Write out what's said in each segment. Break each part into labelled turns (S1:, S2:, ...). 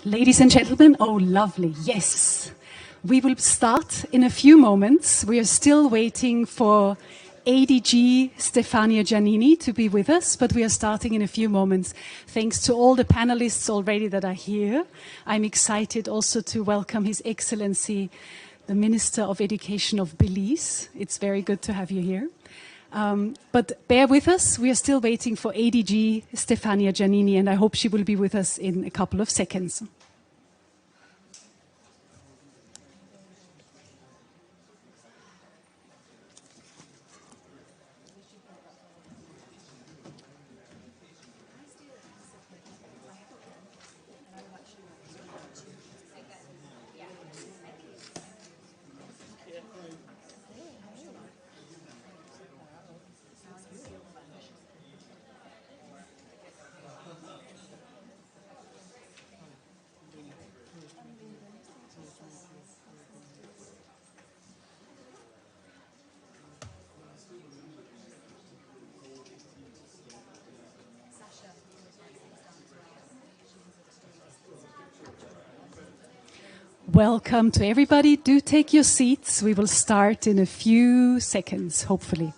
S1: Ladies and gentlemen, oh lovely, yes. We will start in a few moments. We are still waiting for ADG Stefania Giannini to be with us, but we are starting in a few moments. Thanks to all the panelists already that are here. I'm excited also to welcome His Excellency, the Minister of Education of Belize. It's very good to have you here. But bear with us, we are still waiting for ADG Stefania Giannini, and I hope she will be with us in a couple of seconds. Welcome to everybody. Do take your seats. We will start in a few seconds, hopefully.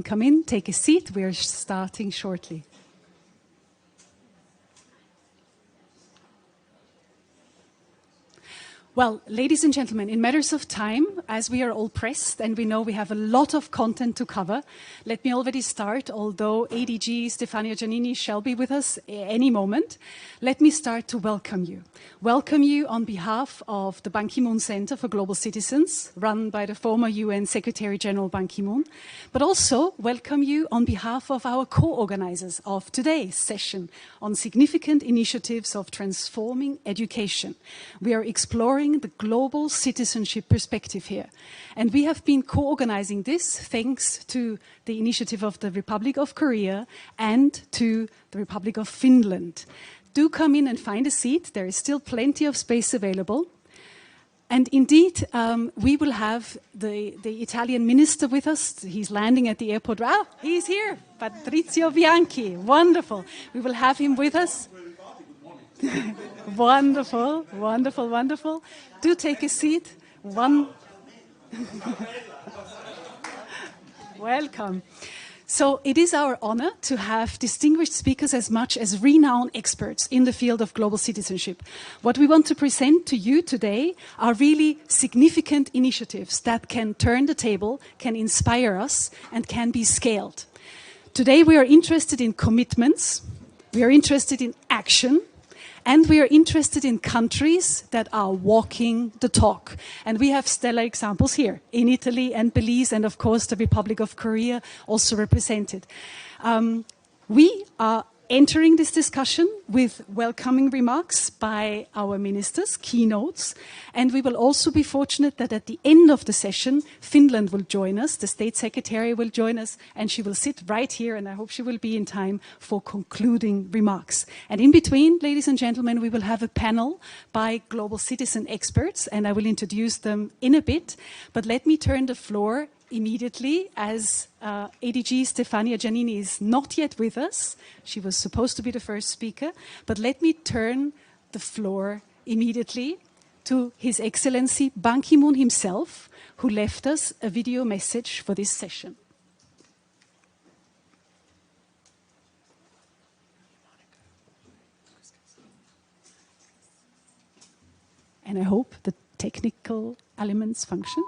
S1: Come in, take a seat. We are starting shortly. Well, ladies and gentlemen, in matters of time, as we are all pressed and we know we have a lot of content to cover, let me already start, although ADG Stefania Giannini shall be with us any moment, let me start to welcome you. Welcome you on behalf of the Ban Ki-moon Center for Global Citizens, run by the former UN Secretary General Ban Ki-moon, but also welcome you on behalf of our co-organizers of today's session on significant initiatives of transforming education. We are exploring the global citizenship perspective here. And we have been co-organizing this thanks to the initiative of the Republic of Korea and to the Republic of Finland. Do come in and find a seat. There is still plenty of space available. And indeed, we will have the Italian minister with us. He's landing at the airport. Ah, he's here, Patrizio Bianchi. Wonderful. We will have him with us. Wonderful, wonderful, wonderful. Do take a seat. Welcome. So it is our honor to have distinguished speakers as much as renowned experts in the field of global citizenship. What we want to present to you today are really significant initiatives that can turn the table, can inspire us, and can be scaled. Today we are interested in commitments, we are interested in action, and we are interested in countries that are walking the talk. And we have stellar examples here in Italy and Belize, and of course the Republic of Korea also represented. We are entering this discussion with welcoming remarks by our ministers, keynotes, and we will also be fortunate that at the end of the session, Finland will join us, the State Secretary will join us, and she will sit right here, and I hope she will be in time for concluding remarks. And in between, ladies and gentlemen, we will have a panel by global citizen experts, and I will introduce them in a bit, but let me turn the floor immediately, as ADG Stefania Giannini is not yet with us. She was supposed to be the first speaker, but let me turn the floor immediately to His Excellency Ban Ki-moon himself, who left us a video message for this session. And I hope that technical elements function.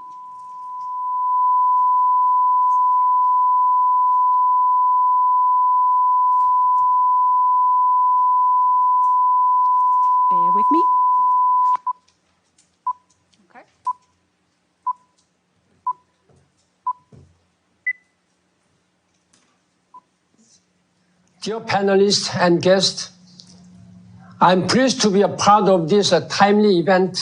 S1: Bear with me. Okay.
S2: Dear panelists and guests, I'm pleased to be a part of this timely event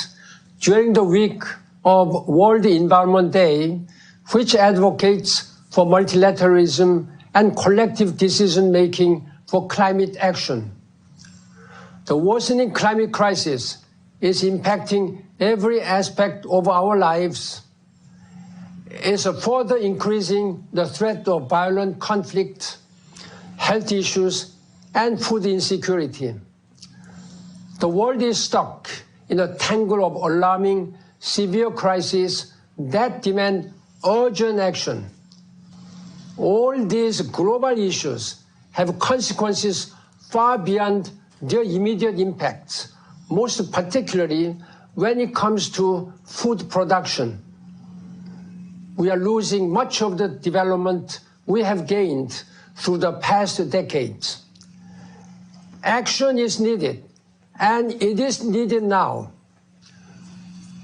S2: during the week of World Environment Day, which advocates for multilateralism and collective decision-making for climate action. The worsening climate crisis is impacting every aspect of our lives. It's further increasing the threat of violent conflict, health issues, and food insecurity. The world is stuck in a tangle of alarming, severe crises that demand urgent action. All these global issues have consequences far beyond their immediate impacts, most particularly when it comes to food production. We are losing much of the development we have gained through the past decades. Action is needed, and it is needed now.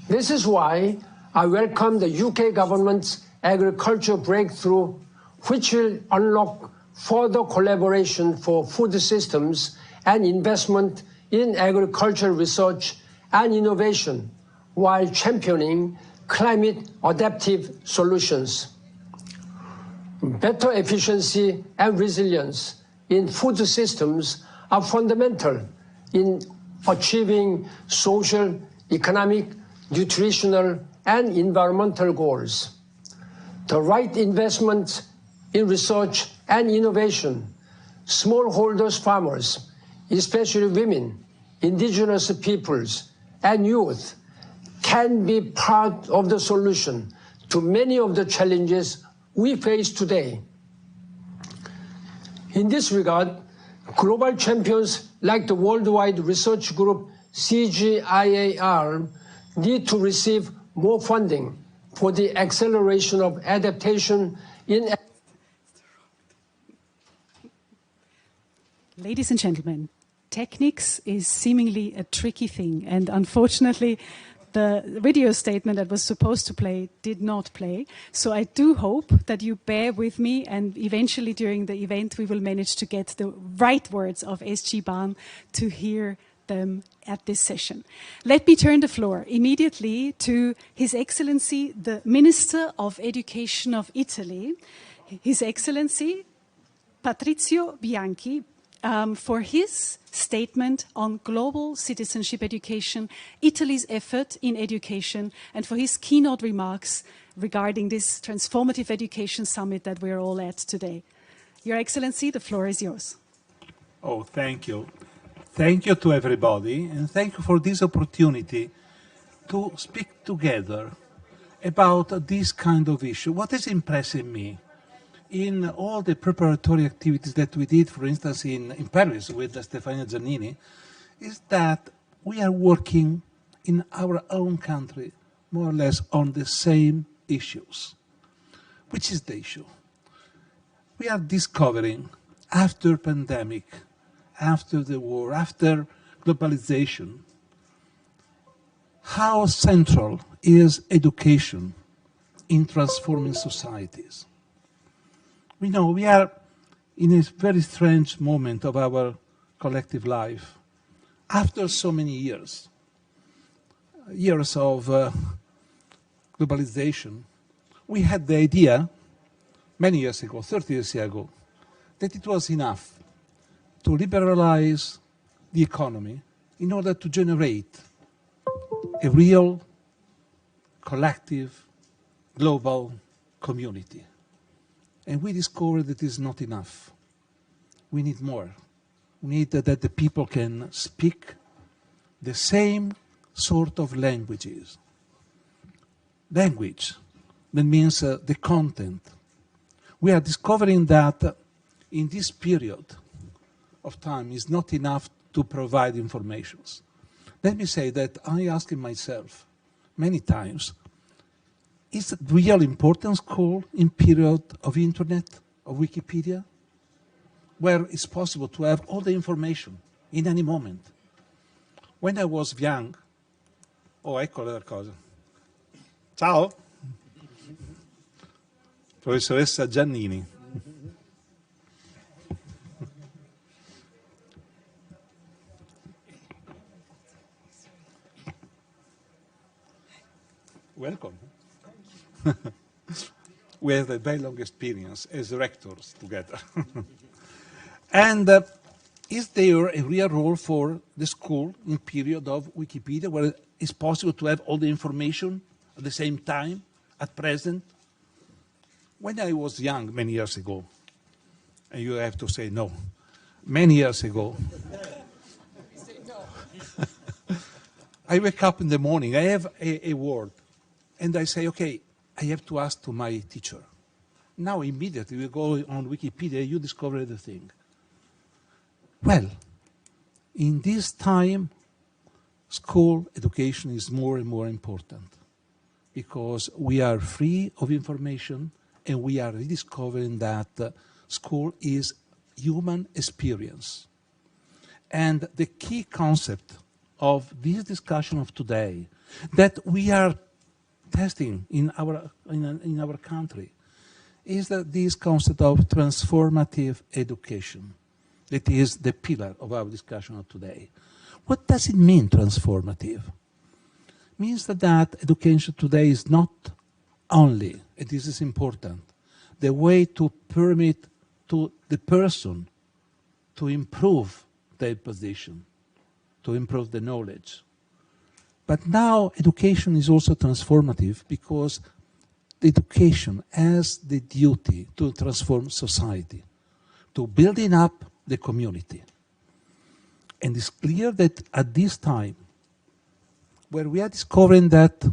S2: This is why I welcome the UK government's agriculture breakthrough, which will unlock further collaboration for food systems and investment in agricultural research and innovation, while championing climate adaptive solutions. Better efficiency and resilience in food systems are fundamental in achieving social, economic, nutritional, and environmental goals. The right investment in research and innovation, smallholders farmers, especially women, indigenous peoples, and youth, can be part of the solution to many of the challenges we face today. In this regard, global champions like the worldwide research group CGIAR need to receive more funding for the acceleration of adaptation in.
S1: Ladies and gentlemen, techniques is seemingly a tricky thing, and unfortunately the video statement that was supposed to play did not play. So I do hope that you bear with me, and eventually during the event we will manage to get the right words of SG Ban to hear them at this session. Let me turn the floor immediately to His Excellency, the Minister of Education of Italy, His Excellency Patrizio Bianchi, for his statement on global citizenship education, Italy's effort in education, and for his keynote remarks regarding this transformative education summit that we're all at today. Your Excellency, the floor is yours.
S3: Oh, thank you. Thank you to everybody, and thank you for this opportunity to speak together about this kind of issue. What is impressing me in all the preparatory activities that we did, for instance, in Paris with Stefania Giannini, is that we are working in our own country more or less on the same issues. Which is the issue? We are discovering, after pandemic, after the war, after globalization, how central is education in transforming societies. We know we are in a very strange moment of our collective life. After so many years of globalization, we had the idea, many years ago, 30 years ago, that it was enough to liberalize the economy in order to generate a real, collective, global community. And we discovered that it is not enough. We need more. We need that the people can speak the same sort of languages. Language, that means the content. We are discovering that in this period of time is not enough to provide informations. Let me say that I asking myself, many times, is it real important school in period of internet, of Wikipedia, where it's possible to have all the information in any moment. When I was young, oh, ecco la cosa. Ciao, professoressa Giannini. Welcome. We have a very long experience as rectors together. And is there a real role for the school in period of Wikipedia where it's possible to have all the information at the same time, at present? When I was young, many years ago, and you have to say no, many years ago, I wake up in the morning, I have a word, and I say, okay, I have to ask to my teacher. Now immediately we go on Wikipedia, you discover everything. Well, in this time, school education is more and more important because we are free of information and we are rediscovering that school is human experience. And the key concept of this discussion of today that we are testing in our country is that this concept of transformative education. That is the pillar of our discussion of today. What does it mean, transformative? It means that education today is not only, and this is important, the way to permit to the person to improve their position, to improve the knowledge. But now education is also transformative because the education has the duty to transform society, to building up the community. And it's clear that at this time, where we are discovering that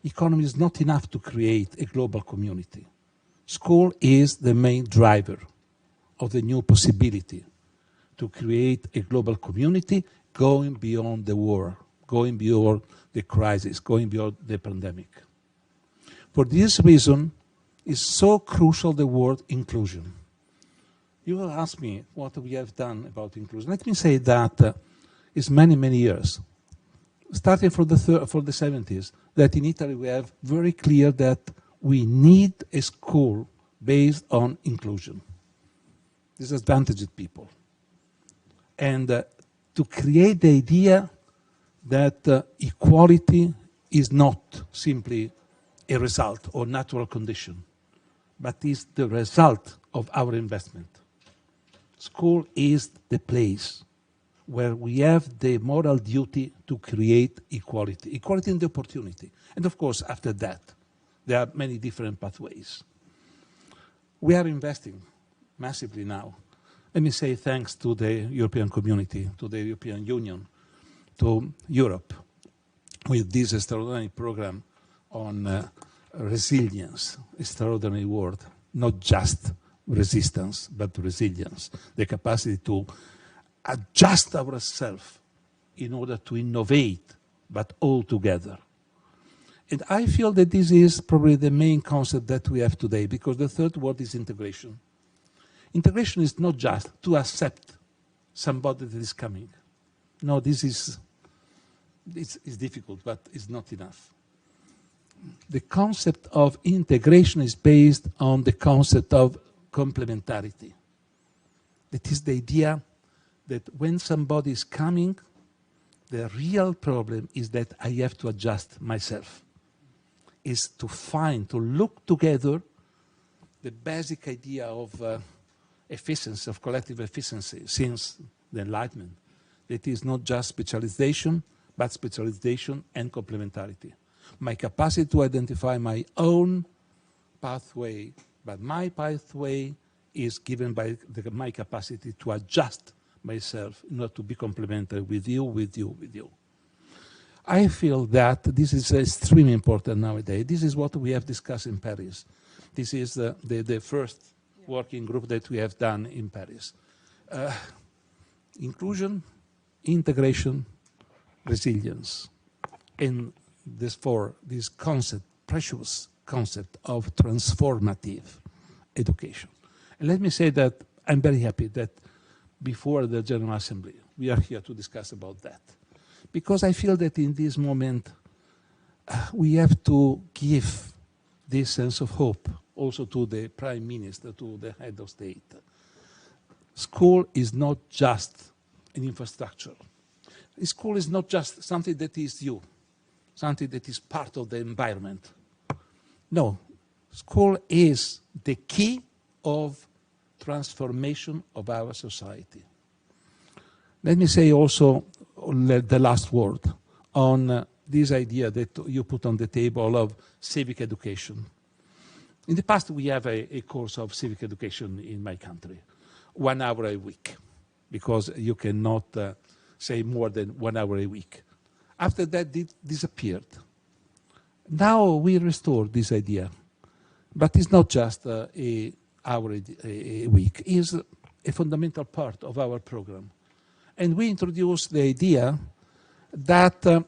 S3: economy is not enough to create a global community, school is the main driver of the new possibility to create a global community going beyond the war, going beyond the crisis, going beyond the pandemic. For this reason, it's so crucial the word inclusion. You will ask me what we have done about inclusion. Let me say that it's many, many years, starting from the 70s, that in Italy we have very clear that we need a school based on inclusion, disadvantaged people. And to create the idea that equality is not simply a result or natural condition, but is the result of our investment. School is the place where we have the moral duty to create equality, equality in the opportunity. And of course, after that, there are many different pathways. We are investing massively now. Let me say thanks to the European community, to the European Union, to Europe, with this extraordinary program on resilience, extraordinary word, not just resistance, but resilience, the capacity to adjust ourselves in order to innovate, but all together. And I feel that this is probably the main concept that we have today, because the third word is integration. Integration is not just to accept somebody that is coming. No, this is it's difficult, but it's not enough. The concept of integration is based on the concept of complementarity. That is the idea that when somebody is coming, the real problem is that I have to adjust myself. Is to find, to look together the basic idea of efficiency, of collective efficiency since the Enlightenment. That is not just specialization, but specialization and complementarity. My capacity to identify my own pathway, but my pathway is given by my capacity to adjust myself in order to be complementary with you, with you, with you. I feel that this is extremely important nowadays. This is what we have discussed in Paris. This is the first working group that we have done in Paris. Inclusion, integration, resilience. And this concept, precious concept of transformative education. And let me say that I'm very happy that before the General Assembly, we are here to discuss about that. Because I feel that in this moment, we have to give this sense of hope also to the Prime Minister, to the head of state. School is not just an infrastructure. School is not just something that is you, something that is part of the environment. No, school is the key of transformation of our society. Let me say also the last word on this idea that you put on the table of civic education. In the past, we have a course of civic education in my country, 1 hour a week, because you cannot say more than 1 hour a week. After that, it disappeared. Now we restore this idea, but it's not just a hour a week. It's a fundamental part of our program. And we introduced the idea that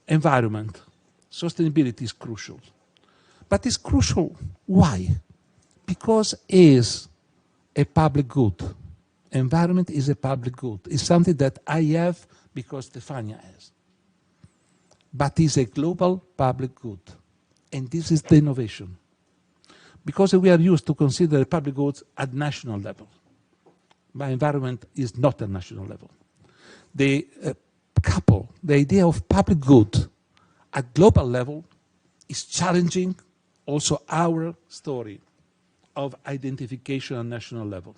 S3: environment, sustainability is crucial. But it's crucial. Why? Because it is a public good. Environment is a public good. It's something that I have because Stefania has. But it's a global public good. And this is the innovation. Because we are used to consider public goods at national level. But environment is not at national level. The idea of public good at global level is challenging also our story of identification at national level.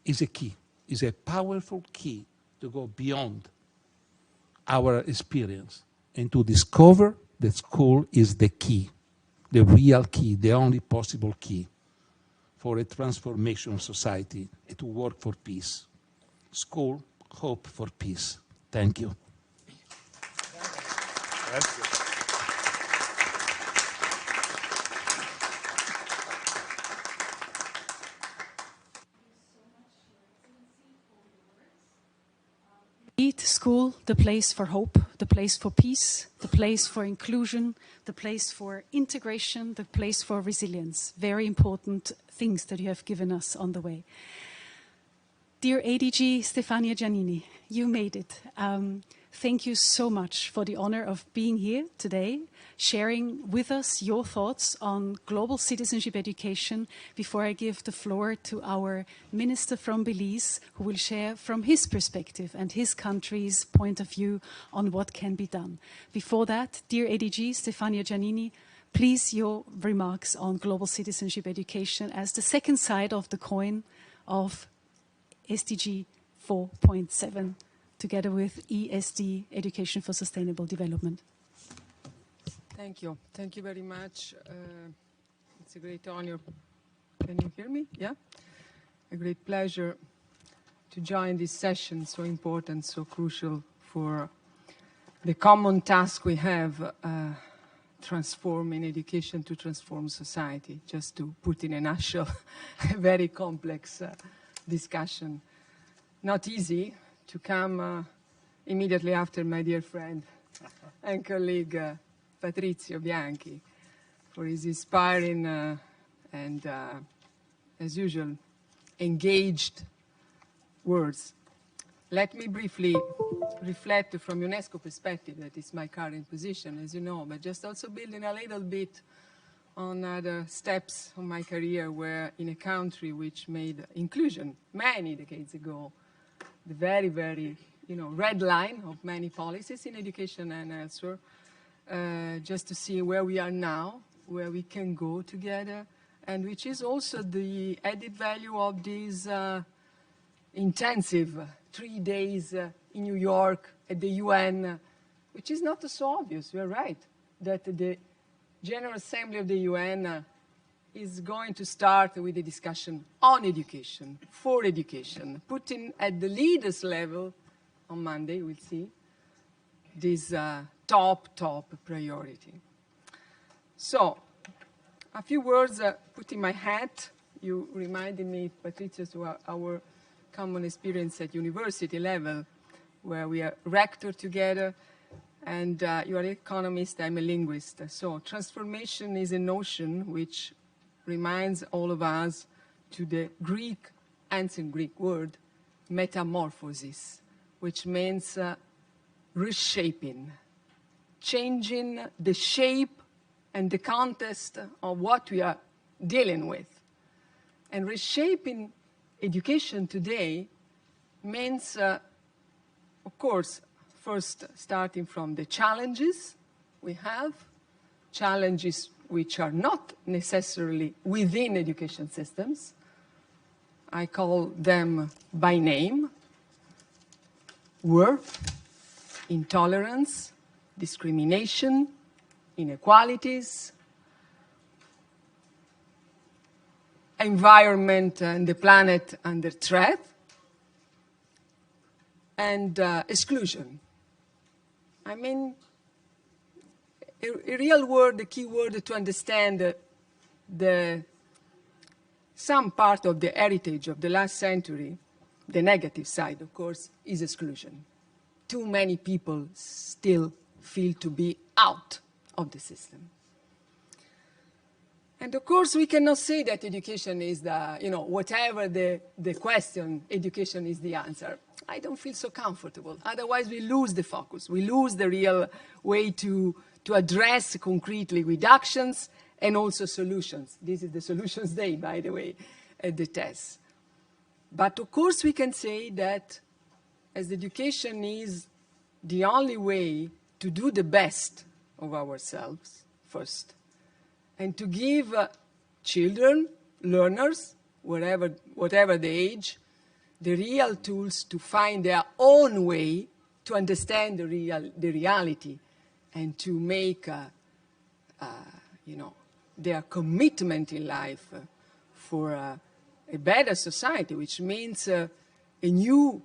S3: Is a key, is a powerful key to go beyond our experience and to discover that school is the key, the real key, the only possible key for a transformation of society and to work for peace. School, hope for peace. Thank you.
S4: Thank you.
S1: Indeed, school, the place for hope, the place for peace, the place for inclusion, the place for integration, the place for resilience. Very important things that you have given us on the way. Dear ADG Stefania Giannini, you made it. Thank you so much for the honor of being here today, sharing with us your thoughts on global citizenship education. Before I give the floor to our minister from Belize, who will share from his perspective and his country's point of view on what can be done. Before that, dear ADG Stefania Giannini, please your remarks on global citizenship education as the second side of the coin of SDG 4.7, together with ESD, Education for Sustainable Development.
S5: Thank you. Thank you very much. It's a great honor. Can you hear me? Yeah? A great pleasure to join this session, so important, so crucial for the common task we have, transforming education to transform society, just to put in a nutshell a very complex discussion. Not easy to come immediately after my dear friend and colleague Patrizio Bianchi for his inspiring and, as usual, engaged words. Let me briefly reflect from UNESCO perspective, that is my current position, as you know, but just also building a little bit on other steps of my career where in a country which made inclusion many decades ago the very, very, red line of many policies in education and elsewhere, just to see where we are now, where we can go together, and which is also the added value of this intensive 3 days in New York at the UN, which is not so obvious. You're right, that the General Assembly of the UN is going to start with a discussion on education, for education, putting at the leaders level on Monday, we'll see, this top priority. So, a few words putting my hat. You reminded me, Patrizio, to our common experience at university level, where we are rector together. And you are an economist, I'm a linguist. So transformation is a notion which reminds all of us to the Greek, ancient Greek word, metamorphosis, which means reshaping, changing the shape and the context of what we are dealing with. And reshaping education today means, of course, first starting from the challenges we have, challenges which are not necessarily within education systems. I call them by name: war, intolerance, discrimination, inequalities, environment and the planet under threat, and exclusion. I mean, a real word, a key word to understand some part of the heritage of the last century, the negative side, of course, is exclusion. Too many people still feel to be out of the system. And of course, we cannot say that education is the, whatever the question, education is the answer. I don't feel so comfortable. Otherwise, we lose the focus. We lose the real way to address concretely with actions and also solutions. This is the Solutions Day, by the way, at the TES. But of course, we can say that as education is the only way to do the best of ourselves first, and to give children, learners, whatever the age, the real tools to find their own way to understand the reality and to make their commitment in life for a better society, which means a new,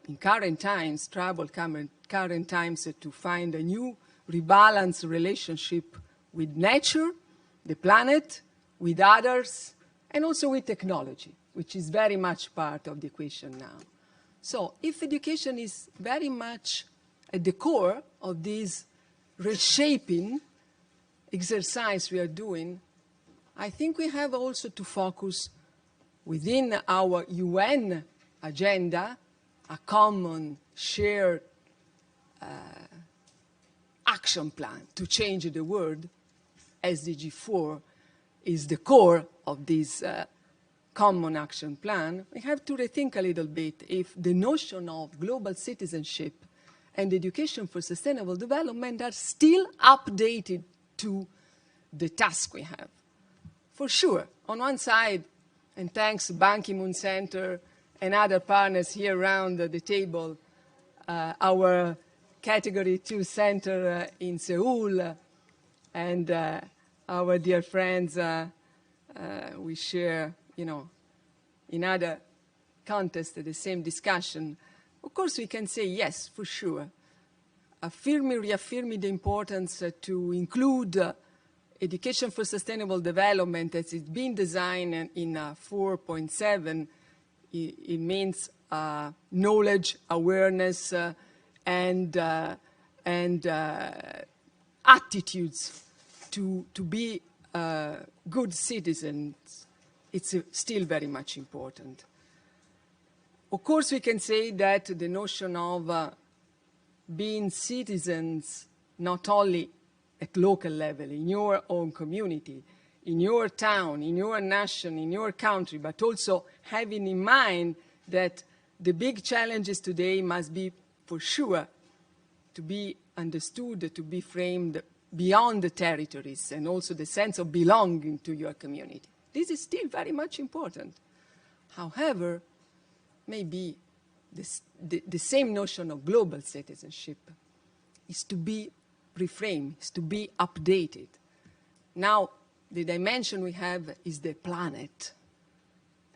S5: in current times, current times, to find a new rebalanced relationship with nature, the planet, with others, and also with technology, which is very much part of the equation now. So if education is very much at the core of this reshaping exercise we are doing, I think we have also to focus within our UN agenda, a common shared action plan to change the world. SDG 4 is the core of this common action plan. We have to rethink a little bit if the notion of global citizenship and education for sustainable development are still updated to the task we have. For sure, on one side, and thanks Ban Ki-moon Center and other partners here around the table, our Category 2 Center in Seoul, and our dear friends we share, in other contexts, the same discussion. Of course, we can say yes, for sure. Reaffirming the importance to include education for sustainable development as it's been designed in 4.7. It means knowledge, awareness, and attitudes to be good citizens. It's still very much important. Of course, we can say that the notion of being citizens not only at local level, in your own community, in your town, in your nation, in your country, but also having in mind that the big challenges today must be, for sure, to be understood, to be framed beyond the territories, and also the sense of belonging to your community. This is still very much important. However, maybe the same notion of global citizenship is to be reframed, is to be updated. Now, the dimension we have is the planet.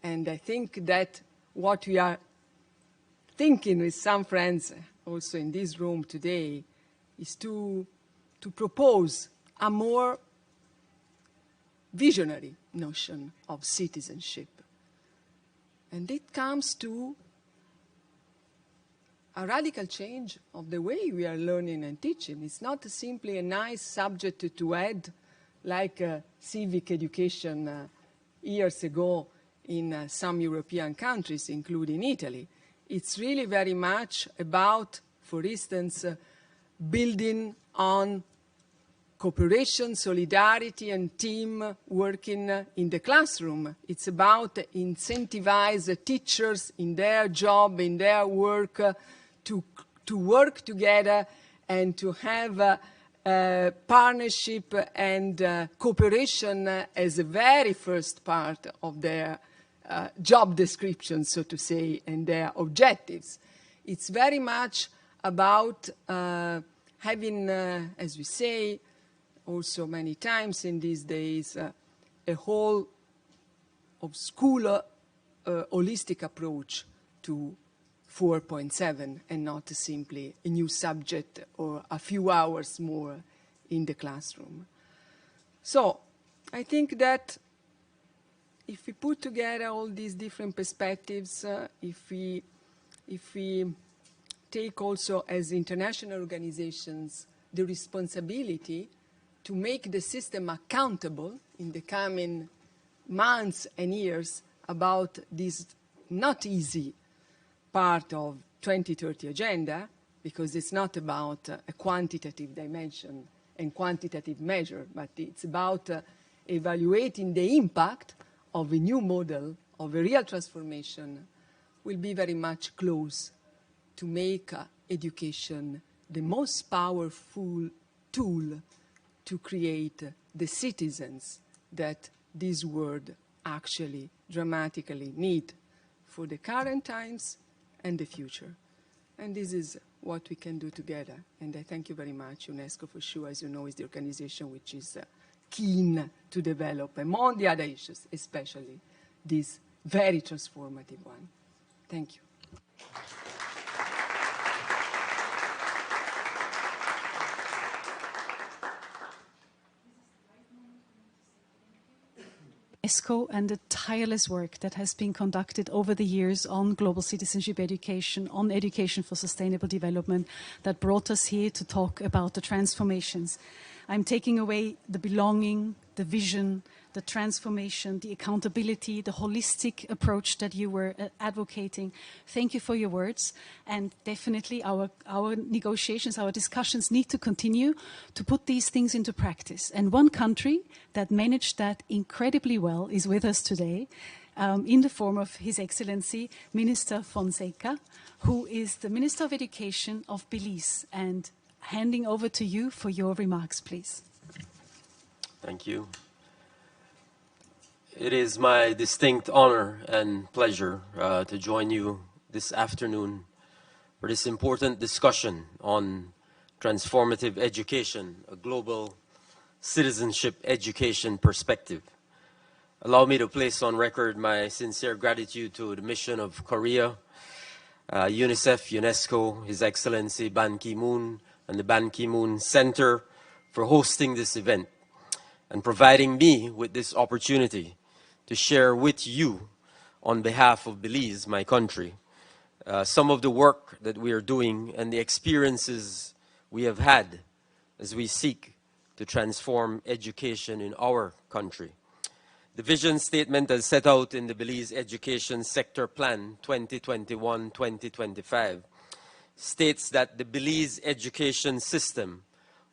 S5: And I think that what we are thinking with some friends also in this room today is to propose a more visionary notion of citizenship. And it comes to a radical change of the way we are learning and teaching. It's not simply a nice subject to add, like civic education years ago in some European countries, including Italy. It's really very much about, for instance, building on cooperation, solidarity, and team working in the classroom. It's about incentivize teachers in their job, in their work, to work together and to have partnership and cooperation as a very first part of their job description, so to say, and their objectives. It's very much about having, as we say, also many times in these days, a whole of school holistic approach to 4.7 and not simply a new subject or a few hours more in the classroom. So I think that if we put together all these different perspectives, if we take also as international organizations the responsibility to make the system accountable in the coming months and years about this not easy part of 2030 agenda, because it's not about a quantitative dimension and quantitative measure, but it's about evaluating the impact of a new model, of a real transformation, will be very much close to make education the most powerful tool to create the citizens that this world actually dramatically need for the current times and the future. And this is what we can do together. And I thank you very much. UNESCO, for sure, as you know, is the organization which is keen to develop, among the other issues, especially this very transformative one. Thank you.
S1: UNESCO and the tireless work that has been conducted over the years on global citizenship education, on education for sustainable development, that brought us here to talk about the transformations. I'm taking away the belonging, the vision, the transformation, the accountability, the holistic approach that you were advocating. Thank you for your words. And definitely our negotiations, our discussions need to continue to put these things into practice. And one country that managed that incredibly well is with us today, in the form of His Excellency, Minister Fonseca, who is the Minister of Education of Belize. And handing over to you for your remarks, please.
S4: Thank you. It is my distinct honor and pleasure to join you this afternoon for this important discussion on transformative education, a global citizenship education perspective. Allow me to place on record my sincere gratitude to the mission of Korea, UNICEF, UNESCO, His Excellency Ban Ki-moon, and the Ban Ki-moon Center for hosting this event and providing me with this opportunity to share with you, on behalf of Belize, my country, some of the work that we are doing and the experiences we have had as we seek to transform education in our country. The vision statement as set out in the Belize Education Sector Plan 2021-2025 states that the Belize education system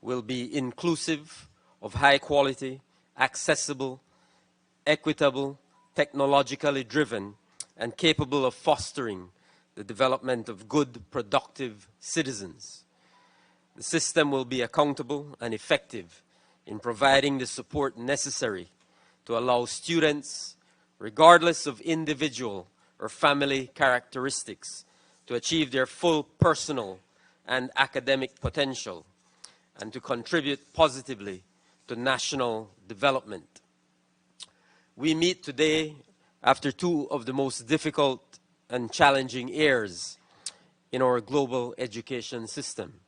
S4: will be inclusive, of high quality, accessible, equitable, technologically driven, and capable of fostering the development of good, productive citizens. The system will be accountable and effective in providing the support necessary to allow students, regardless of individual or family characteristics, to achieve their full personal and academic potential and to contribute positively to national development. We meet today after two of the most difficult and challenging years in our global education system.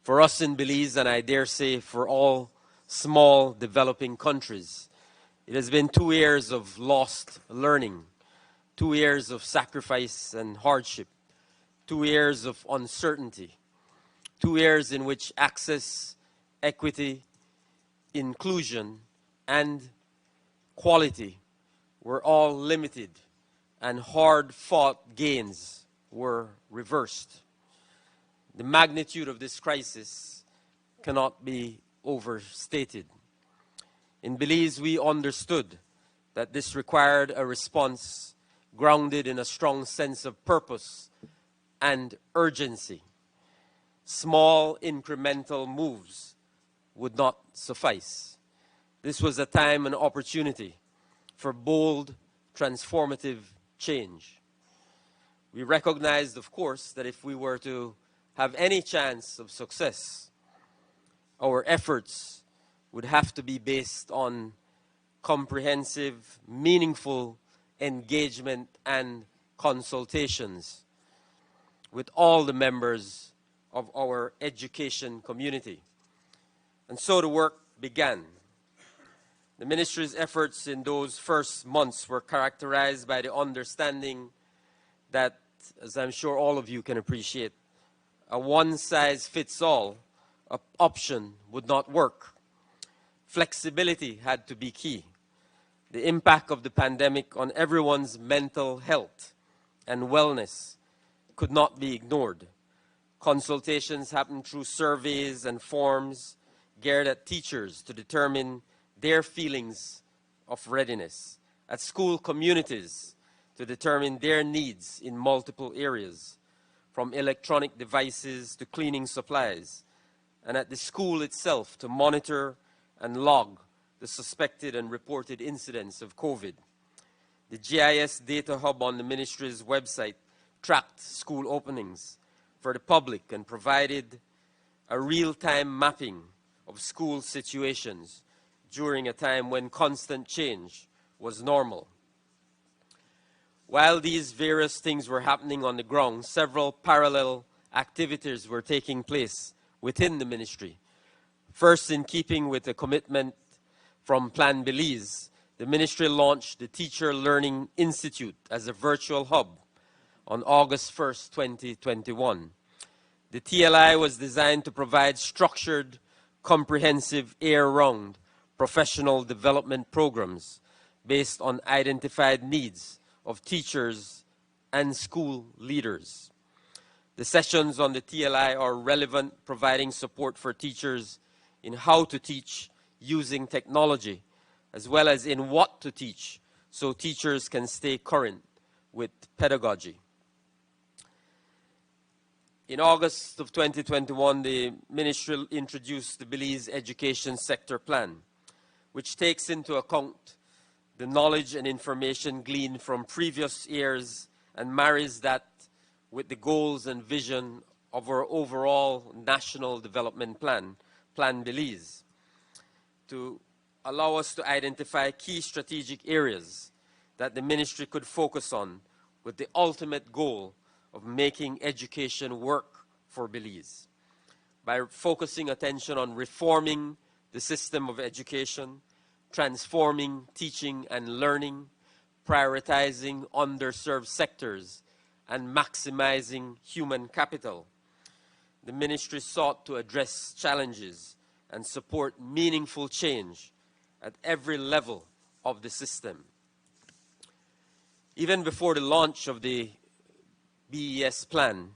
S4: For us in Belize, and I dare say for all small developing countries, it has been 2 years of lost learning, 2 years of sacrifice and hardship, 2 years of uncertainty, 2 years in which access, equity, inclusion, and quality were all limited and hard-fought gains were reversed. The magnitude of this crisis cannot be overstated. In Belize, we understood that this required a response grounded in a strong sense of purpose and urgency. Small incremental moves would not suffice. This was a time and opportunity for bold, transformative change. We recognized, of course, that if we were to have any chance of success, our efforts would have to be based on comprehensive, meaningful engagement and consultations with all the members of our education community. And so the work began. The ministry's efforts in those first months were characterized by the understanding that, as I'm sure all of you can appreciate, a one-size-fits-all option would not work. Flexibility had to be key. The impact of the pandemic on everyone's mental health and wellness could not be ignored. Consultations happened through surveys and forms geared at teachers to determine their feelings of readiness, at school communities to determine their needs in multiple areas, from electronic devices to cleaning supplies, and at the school itself to monitor and log the suspected and reported incidents of COVID. The GIS data hub on the ministry's website tracked school openings for the public and provided a real-time mapping of school situations during a time when constant change was normal. While these various things were happening on the ground, several parallel activities were taking place within the ministry. First, in keeping with the commitment from Plan Belize, the ministry launched the Teacher Learning Institute as a virtual hub on August 1st, 2021. The TLI was designed to provide structured, comprehensive, year-round professional development programs based on identified needs of teachers and school leaders. The sessions on the TLI are relevant, providing support for teachers in how to teach using technology, as well as in what to teach, so teachers can stay current with pedagogy. In August of 2021, the ministry introduced the Belize Education Sector Plan, which takes into account the knowledge and information gleaned from previous years and marries that with the goals and vision of our overall national development plan, Plan Belize, to allow us to identify key strategic areas that the ministry could focus on with the ultimate goal of making education work for Belize. By focusing attention on reforming the system of education, transforming teaching and learning, prioritizing underserved sectors, and maximizing human capital, the ministry sought to address challenges and support meaningful change at every level of the system. Even before the launch of the BES plan,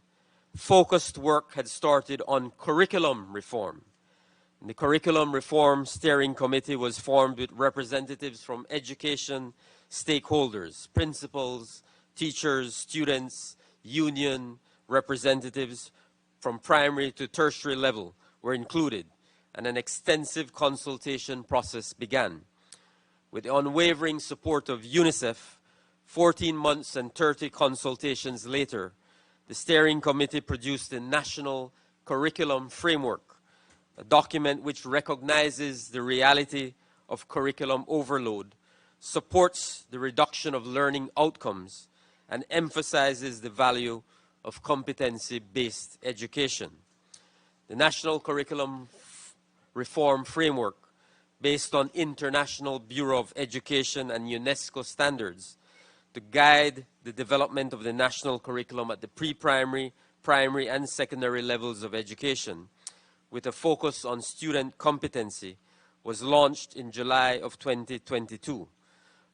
S4: focused work had started on curriculum reform. The Curriculum Reform Steering Committee was formed with representatives from education stakeholders, principals, teachers, students, union representatives from primary to tertiary level were included, and an extensive consultation process began. With the unwavering support of UNICEF, 14 months and 30 consultations later, the steering committee produced the National Curriculum Framework, a document which recognizes the reality of curriculum overload, supports the reduction of learning outcomes, and emphasizes the value of competency-based education. The National Curriculum Reform Framework, based on International Bureau of Education and UNESCO standards, to guide the development of the national curriculum at the pre-primary, primary and secondary levels of education, with a focus on student competency, was launched in July of 2022.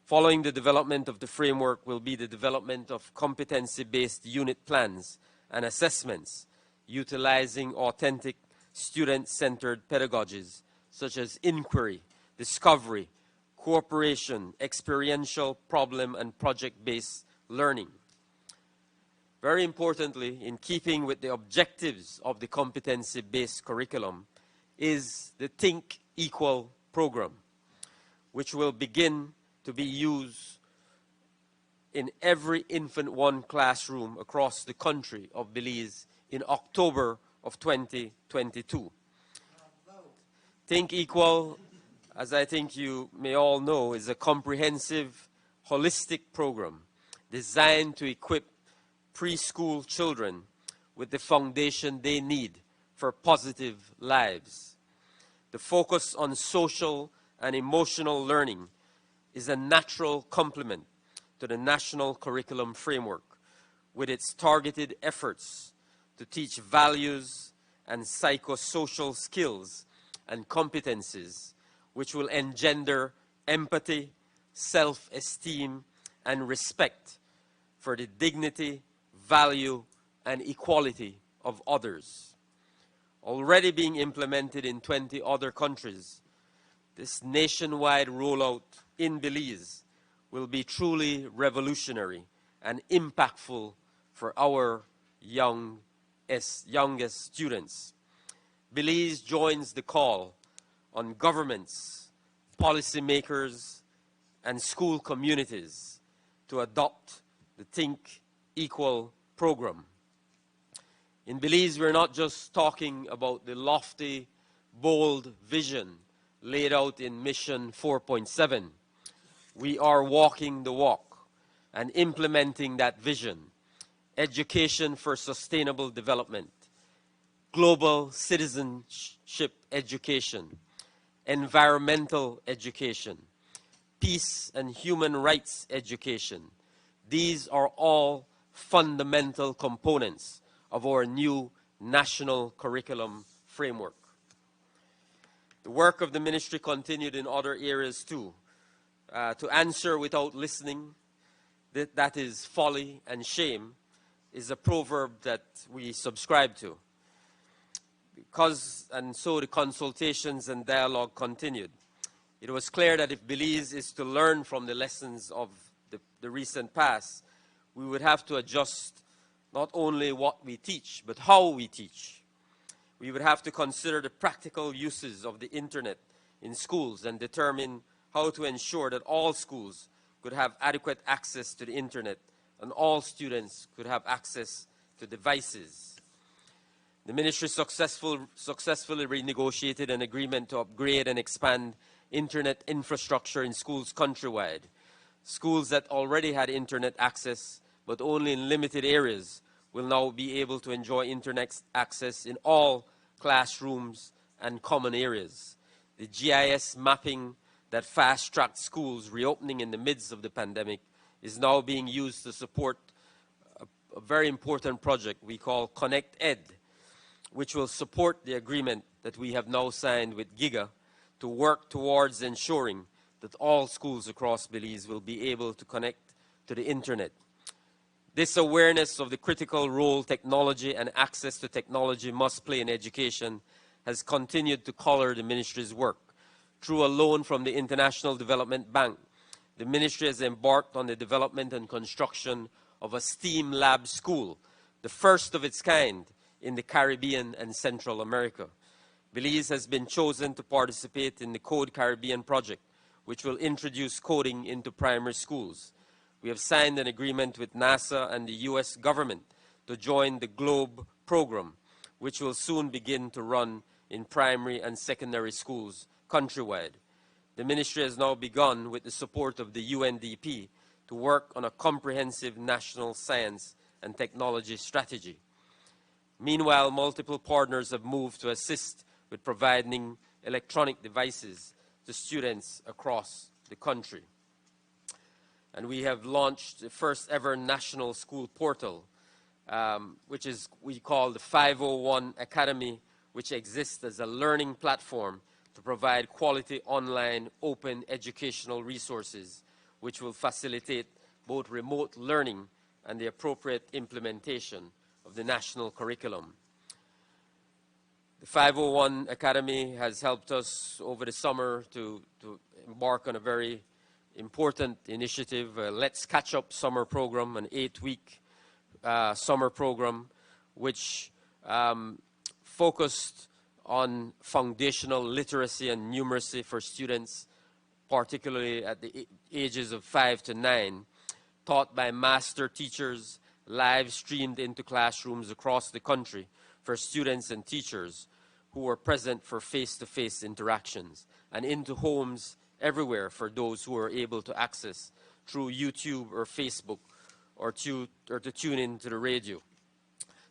S4: Following the development of the framework will be the development of competency-based unit plans and assessments, utilizing authentic student-centered pedagogies such as inquiry, discovery, cooperation, experiential, problem, and project-based learning. Very importantly, in keeping with the objectives of the competency-based curriculum, is the Think Equal program, which will begin to be used in every Infant One classroom across the country of Belize in October of 2022. Think Equal, as I think you may all know, is a comprehensive, holistic program designed to equip preschool children with the foundation they need for positive lives. The focus on social and emotional learning is a natural complement to the national curriculum framework, with its targeted efforts to teach values and psychosocial skills and competencies which will engender empathy, self-esteem, and respect for the dignity, value, and equality of others. Already being implemented in 20 other countries, this nationwide rollout in Belize will be truly revolutionary and impactful for our youngest students. Belize joins the call on governments, policymakers, and school communities to adopt the Think Equal program. In Belize, we're not just talking about the lofty, bold vision laid out in Mission 4.7. We are walking the walk and implementing that vision. Education for sustainable development, global citizenship education, environmental education, peace and human rights education. These are all fundamental components of our new national curriculum framework. The work of the ministry continued in other areas too. To answer without listening, that is folly and shame, is a proverb that we subscribe to. And so the consultations and dialogue continued. It was clear that if Belize is to learn from the lessons of the recent past, we would have to adjust not only what we teach, but how we teach. We would have to consider the practical uses of the internet in schools and determine how to ensure that all schools could have adequate access to the internet and all students could have access to devices. The ministry successfully renegotiated an agreement to upgrade and expand internet infrastructure in schools countrywide. Schools that already had internet access, but only in limited areas, will now be able to enjoy internet access in all classrooms and common areas. The GIS mapping that fast-tracked schools reopening in the midst of the pandemic is now being used to support a very important project we call Connect Ed, which will support the agreement that we have now signed with GIGA to work towards ensuring that all schools across Belize will be able to connect to the internet. This awareness of the critical role technology and access to technology must play in education has continued to color the ministry's work. Through a loan from the International Development Bank, the ministry has embarked on the development and construction of a STEAM lab school, the first of its kind in the Caribbean and Central America. Belize has been chosen to participate in the Code Caribbean project, which will introduce coding into primary schools. We have signed an agreement with NASA and the US government to join the GLOBE program, which will soon begin to run in primary and secondary schools countrywide. The ministry has now begun, with the support of the UNDP, to work on a comprehensive national science and technology strategy. Meanwhile, multiple partners have moved to assist with providing electronic devices to students across the country. And we have launched the first ever national school portal, which is we call the 501 Academy, which exists as a learning platform to provide quality online open educational resources, which will facilitate both remote learning and the appropriate implementation of the national curriculum. The 501 Academy has helped us over the summer to embark on a very important initiative, Let's Catch Up summer program, an 8-week summer program, which focused on foundational literacy and numeracy for students, particularly at the ages of 5 to 9, taught by master teachers, live streamed into classrooms across the country for students and teachers who were present for face-to-face interactions, and into homes everywhere for those who are able to access through YouTube or Facebook or to tune into the radio.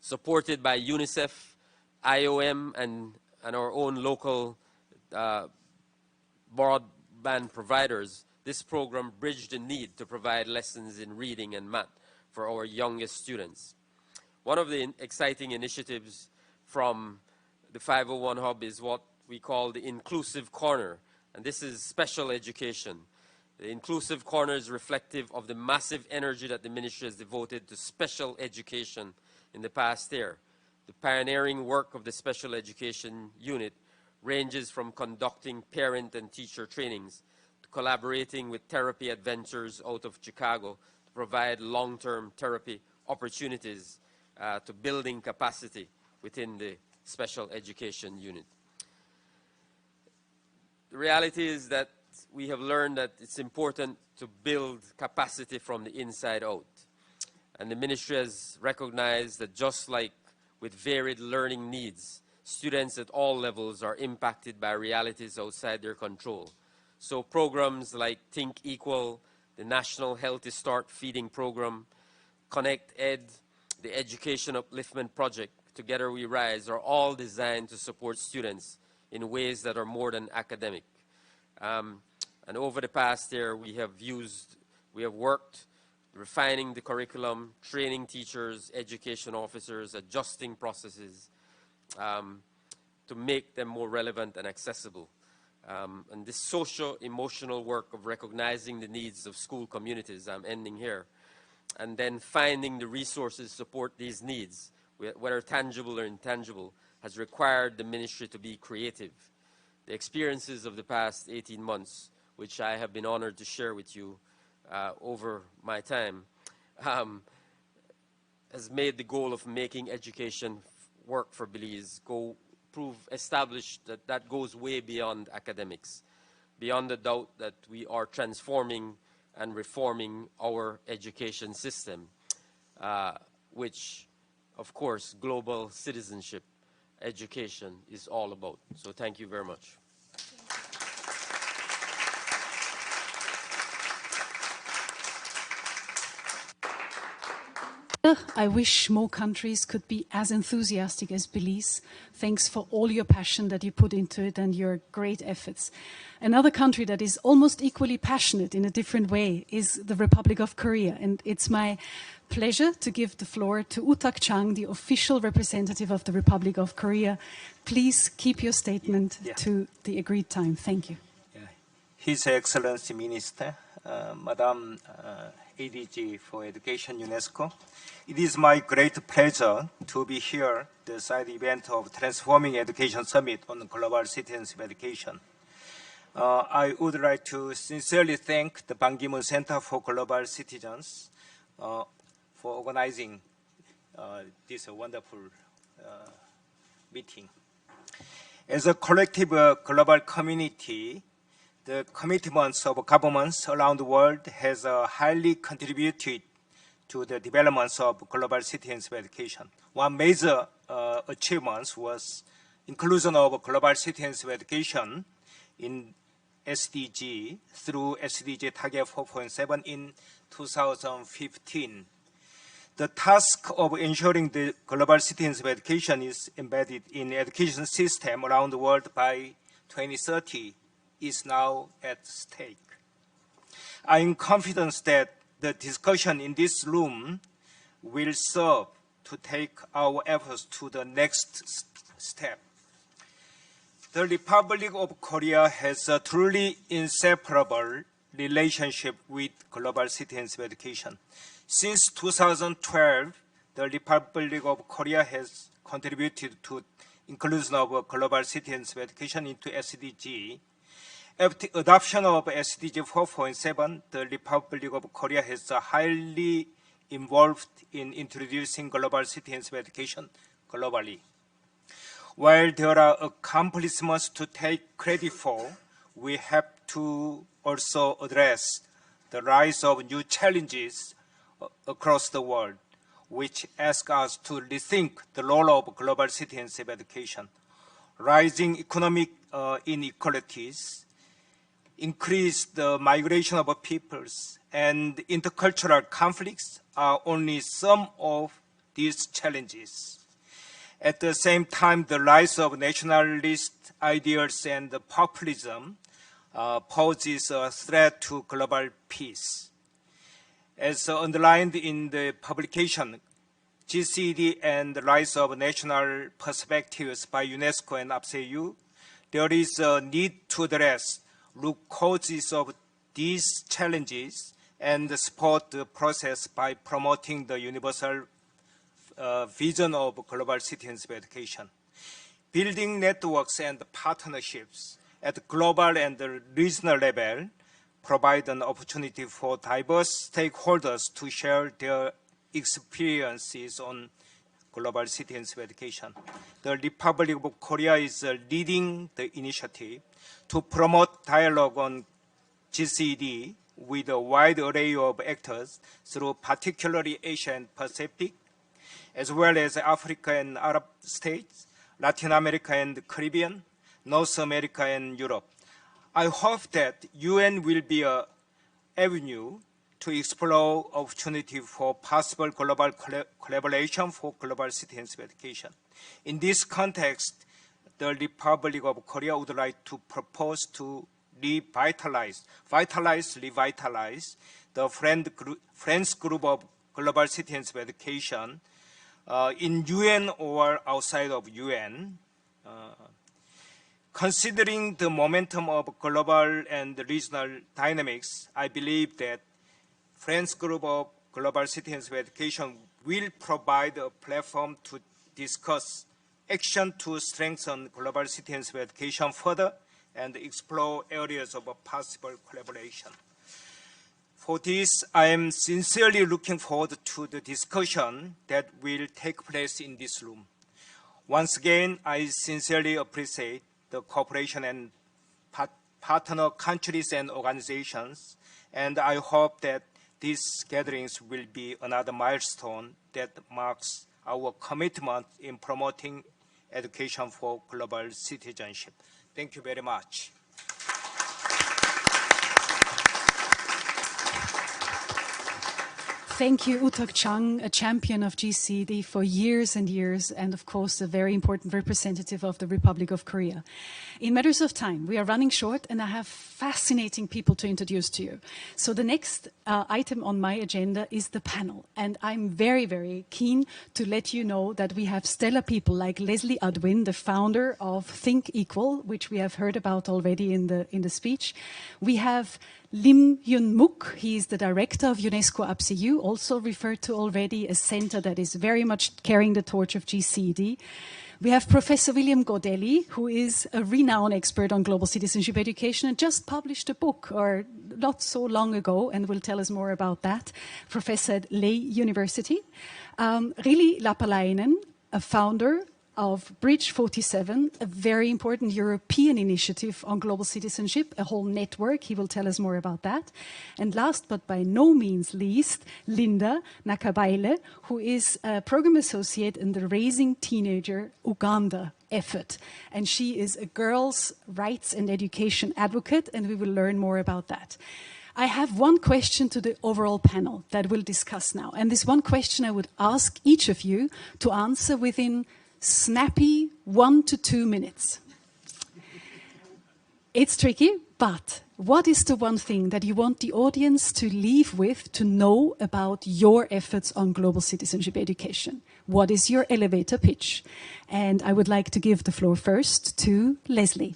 S4: Supported by UNICEF, IOM, and our own local broadband providers, this program bridged the need to provide lessons in reading and math for our youngest students. One of the exciting initiatives from the 501 Hub is what we call the Inclusive Corner, and this is special education. The Inclusive Corner is reflective of the massive energy that the ministry has devoted to special education in the past year. The pioneering work of the Special Education Unit ranges from conducting parent and teacher trainings to collaborating with therapy adventures out of Chicago to provide long-term therapy opportunities to building capacity within the Special Education Unit. The reality is that we have learned that it's important to build capacity from the inside out. And the ministry has recognized that just like with varied learning needs, students at all levels are impacted by realities outside their control. So programs like Think Equal, the National Healthy Start Feeding Program, Connect Ed, the Education Upliftment Project, Together We Rise, are all designed to support students in ways that are more than academic. And over the past year, we have worked refining the curriculum, training teachers, education officers, adjusting processes to make them more relevant and accessible. And this socio-emotional work of recognizing the needs of school communities, I'm ending here, and then finding the resources to support these needs, whether tangible or intangible, has required the ministry to be creative. The experiences of the past 18 months, which I have been honored to share with you over my time, has made the goal of making education work for Belize established that goes way beyond academics, beyond the doubt that we are transforming and reforming our education system, which, of course, global citizenship education is all about. So thank you very much.
S1: I wish more countries could be as enthusiastic as Belize. Thanks for all your passion that you put into it and your great efforts. Another country that is almost equally passionate in a different way is the Republic of Korea. And it's my pleasure to give the floor to Utak Chang, the official representative of the Republic of Korea. Please keep your statement to the agreed time. Thank you.
S6: His Excellency Minister, Madam ADG for Education UNESCO. It is my great pleasure to be here at the side event of Transforming Education Summit on Global Citizenship Education. I would like to sincerely thank the Ban Ki-moon Center for Global Citizens for organizing this wonderful meeting. As a collective global community, the commitments of governments around the world has highly contributed to the developments of global citizenship education. One major achievement was inclusion of global citizenship education in SDG through SDG Target 4.7 in 2015. The task of ensuring the global citizenship education is embedded in education system around the world by 2030 is now at stake. I am confident that the discussion in this room will serve to take our efforts to the next step. The Republic of Korea has a truly inseparable relationship with global citizens' education. Since 2012, the Republic of Korea has contributed to inclusion of global citizens' education into SDG. After adoption of SDG 4.7, the Republic of Korea has highly involved in introducing global citizens' education globally. While there are accomplishments to take credit for, we have to also address the rise of new challenges across the world, which ask us to rethink the role of global citizenship education. Rising economic inequalities, increased migration of peoples, and intercultural conflicts are only some of these challenges. At the same time, the rise of nationalist ideas and populism poses a threat to global peace. As underlined in the publication, GCD and the Rise of National Perspectives by UNESCO and APSEU, there is a need to address root causes of these challenges and support the process by promoting the universal vision of global citizenship education. Building networks and partnerships at global and regional level provide an opportunity for diverse stakeholders to share their experiences on global citizenship education. The Republic of Korea is leading the initiative to promote dialogue on GCD with a wide array of actors through particularly Asia and Pacific, as well as Africa and Arab states, Latin America and Caribbean, North America and Europe. I hope that UN will be an avenue to explore opportunity for possible global collaboration for global citizenship education. In this context, the Republic of Korea would like to propose to revitalize the Friends Group of Global Citizenship Education in UN or outside of UN. Considering the momentum of global and regional dynamics, I believe that Friends Group of Global Citizenship Education will provide a platform to discuss action to strengthen global citizenship education further and explore areas of possible collaboration. For this, I am sincerely looking forward to the discussion that will take place in this room. Once again, I sincerely appreciate the cooperation and partner countries and organizations, and I hope that these gatherings will be another milestone that marks our commitment in promoting education for global citizenship. Thank you very much.
S1: Thank you, Utak Chung, a champion of GCD for years and years, and of course, a very important representative of the Republic of Korea. In matters of time, we are running short, and I have fascinating people to introduce to you. So the next item on my agenda is the panel, and I'm very, very keen to let you know that we have stellar people like Leslie Adwin, the founder of Think Equal, which we have heard about already in the speech. We have Lim Hyun Mook, he is the director of UNESCO APSEU, also referred to already, a center that is very much carrying the torch of GCD. We have Professor William Godelli, who is a renowned expert on global citizenship education and just published a book, or not so long ago, and will tell us more about that. Professor at Lei University. Rili Lapalainen, a founder of Bridge 47, a very important European initiative on global citizenship, a whole network. He will tell us more about that. And last but by no means least, Linda Nakabaile, who is a program associate in the Raising Teenager Uganda effort. And she is a girls' rights and education advocate, and we will learn more about that. I have one question to the overall panel that we'll discuss now. And this one question I would ask each of you to answer within snappy 1 to 2 minutes. It's tricky, but what is the one thing that you want the audience to leave with, to know about your efforts on global citizenship education? What is your elevator pitch? And I would like to give the floor first to Leslie.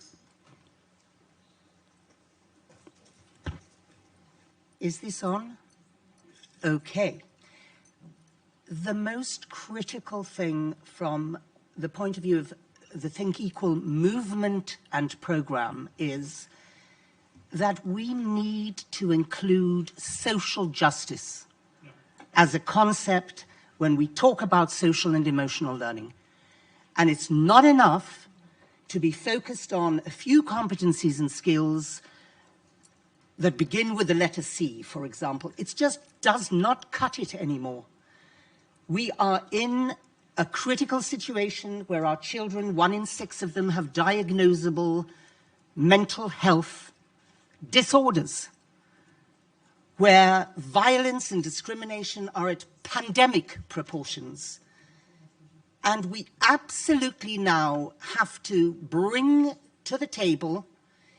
S7: Is this on? Okay. The most critical thing from the point of view of the Think Equal movement and program is that we need to include social justice as a concept when we talk about social and emotional learning. And it's not enough to be focused on a few competencies and skills that begin with the letter C, for example. It just does not cut it anymore. We are in a critical situation where our children, 1 in 6 of them, have diagnosable mental health disorders, where violence and discrimination are at pandemic proportions. And we absolutely now have to bring to the table,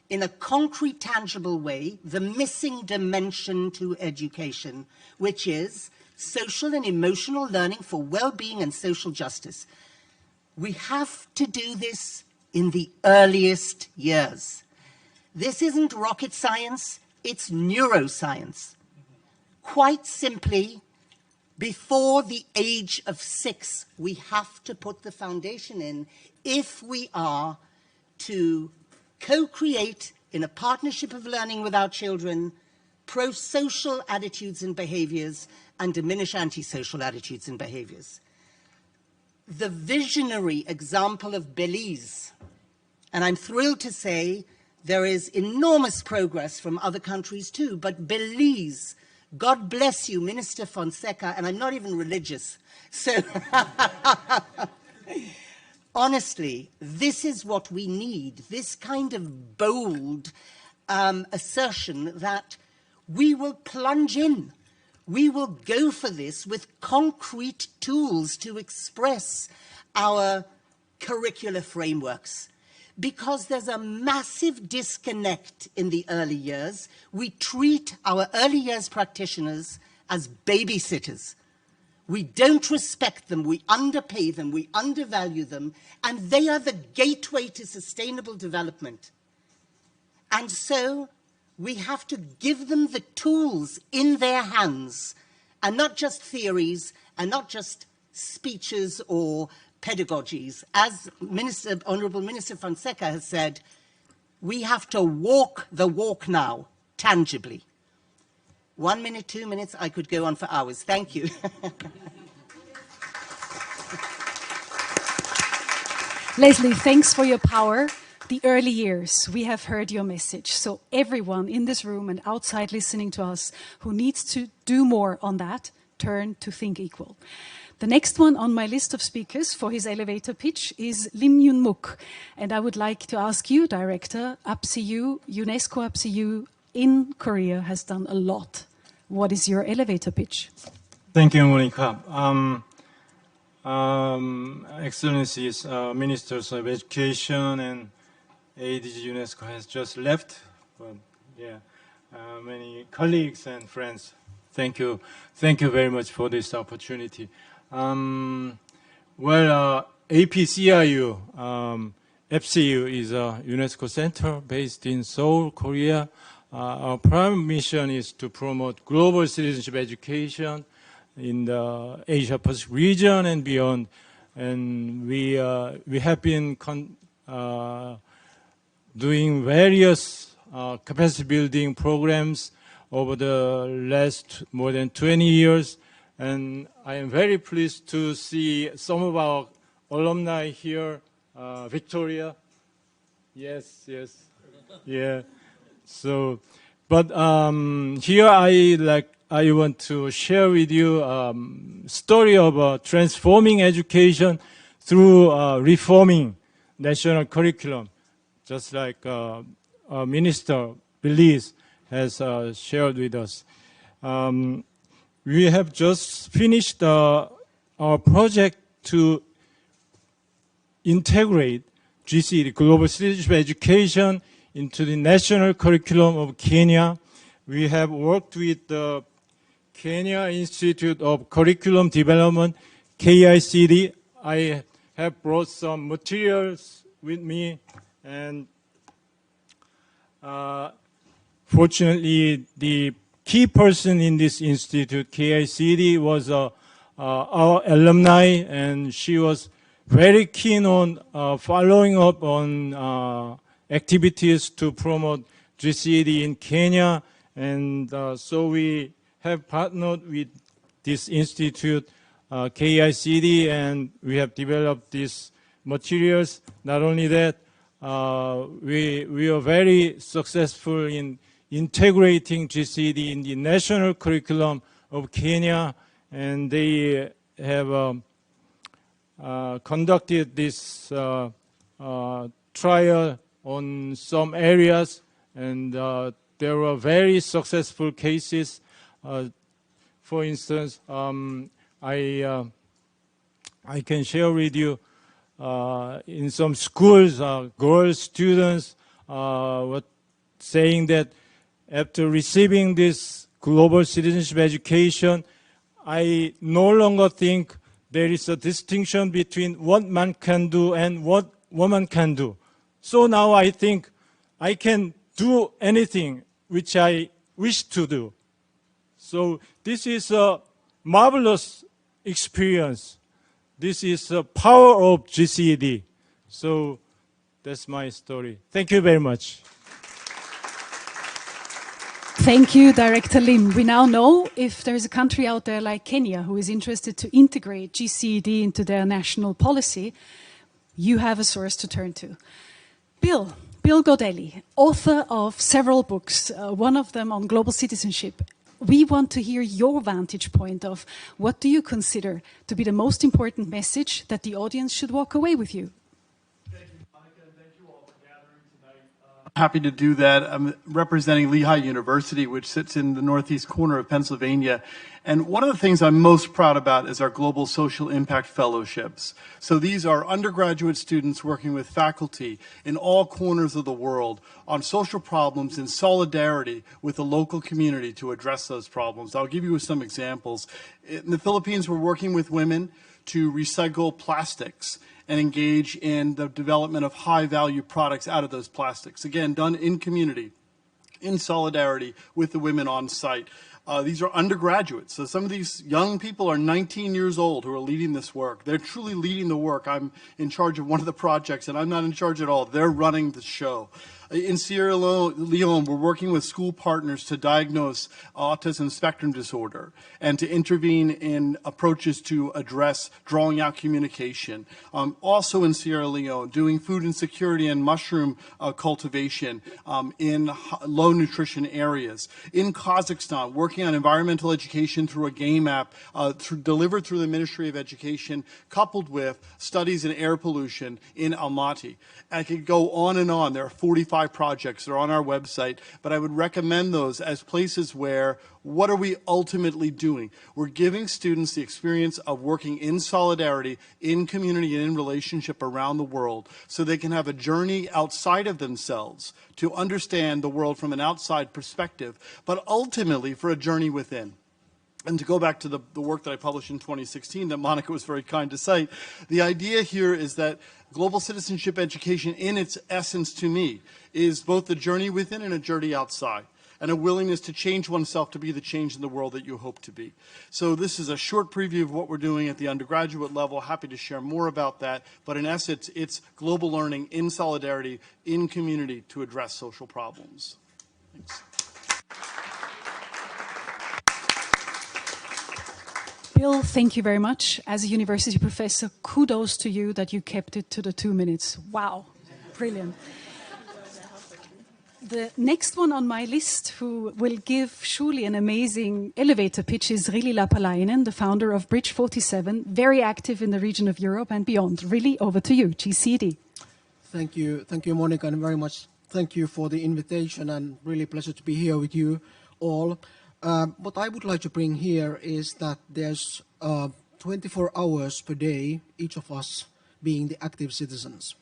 S7: in a concrete, tangible way, the missing dimension to education, which is social and emotional learning for well-being and social justice. We have to do this in the earliest years. This isn't rocket science, it's neuroscience. Quite simply, before the age of 6, we have to put the foundation in if we are to co-create in a partnership of learning with our children pro-social attitudes and behaviors and diminish antisocial attitudes and behaviors. The visionary example of Belize, and I'm thrilled to say there is enormous progress from other countries too, but Belize, God bless you, Minister Fonseca, and I'm not even religious, so honestly, this is what we need, this kind of bold assertion that we will plunge in. We will go for this with concrete tools to express our curricular frameworks. Because there's a massive disconnect in the early years. We treat our early years practitioners as babysitters. We don't respect them, we underpay them, we undervalue them, and they are the gateway to sustainable development. And so we have to give them the tools in their hands, and not just theories, and not just speeches or pedagogies. As Honourable Minister Fonseca has said, we have to walk the walk now, tangibly. 1 minute, 2 minutes, I could go on for hours. Thank you.
S1: Leslie, thanks for your power. The early years, we have heard your message. So everyone in this room and outside listening to us who needs to do more on that, turn to Think Equal. The next one on my list of speakers for his elevator pitch is Lim Yun Mook. And I would like to ask you, Director, UPSIU, UNESCO UPSIU in Korea has done a lot. What is your elevator pitch?
S8: Thank you, Monica. Excellencies, Ministers of Education and ADG UNESCO has just left. But yeah, many colleagues and friends, thank you. Thank you very much for this opportunity. APCIU, FCU is a UNESCO center based in Seoul, Korea. Our primary mission is to promote global citizenship education in the Asia-Pacific region and beyond. And we have been doing various capacity building programs over the last more than 20 years. And I am very pleased to see some of our alumni here. Victoria. Yes, yes. Yeah. So, but here I want to share with you story of transforming education through reforming national curriculum, just like Minister Belize has shared with us. We have just finished our project to integrate GCED, Global Citizenship Education, into the national curriculum of Kenya. We have worked with the Kenya Institute of Curriculum Development, KICD. I have brought some materials with me, and fortunately, the key person in this institute, KICD, was our alumni, and she was very keen on following up on activities to promote GCD in Kenya, and so we have partnered with this institute, KICD, and we have developed these materials. Not only that, we are very successful in integrating GCD in the national curriculum of Kenya, and they have conducted this trial on some areas, and there were very successful cases. For instance, I can share with you in some schools, girls, students were saying that after receiving this global citizenship education, I no longer think there is a distinction between what man can do and what woman can do. So now I think I can do anything which I wish to do. So this is a marvelous experience. This is the power of GCD. So that's my story. Thank you very much.
S1: Thank you, Director Lim. We now know if there's a country out there like Kenya who is interested to integrate GCD into their national policy, you have a source to turn to. Bill Godelli, author of several books, one of them on global citizenship. We want to hear your vantage point of what do you consider to be the most important message that the audience should walk away with you?
S9: Thank you, Monica, and thank you all for gathering tonight. Happy to do that. I'm representing Lehigh University, which sits in the northeast corner of Pennsylvania. And one of the things I'm most proud about is our Global Social Impact Fellowships. So these are undergraduate students working with faculty in all corners of the world on social problems in solidarity with the local community to address those problems. I'll give you some examples. In the Philippines, we're working with women to recycle plastics and engage in the development of high-value products out of those plastics. Again, done in community, in solidarity with the women on site. These are undergraduates. So some of these young people are 19 years old who are leading this work. They're truly leading the work. I'm in charge of one of the projects, and I'm not in charge at all. They're running the show. In Sierra Leone, we're working with school partners to diagnose autism spectrum disorder and to intervene in approaches to address drawing out communication. Also in Sierra Leone, doing food insecurity and mushroom cultivation in low nutrition areas. In Kazakhstan, working on environmental education through a game app delivered through the Ministry of Education, coupled with studies in air pollution in Almaty. I could go on and on. There are 45 projects that are on our website, but I would recommend those as places where, what are we ultimately doing? We're giving students the experience of working in solidarity, in community, and in relationship around the world, so they can have a journey outside of themselves to understand the world from an outside perspective, but ultimately for a journey within. And to go back to the work that I published in 2016 that Monica was very kind to cite, the idea here is that global citizenship education in its essence to me is both a journey within and a journey outside, and a willingness to change oneself to be the change in the world that you hope to be. So this is a short preview of what we're doing at the undergraduate level. Happy to share more about that, but in essence, it's global learning in solidarity, in community to address social problems. Thanks.
S1: Bill, thank you very much. As a university professor, kudos to you that you kept it to the 2 minutes. Wow, brilliant. The next one on my list who will give surely an amazing elevator pitch is Rili Lapalainen, the founder of Bridge 47, very active in the region of Europe and beyond. Really, over to you, GCD.
S10: Thank you, Monica, and very much thank you for the invitation, and really a pleasure to be here with you all. What I would like to bring here is that there's 24 hours per day, each of us being the active citizens.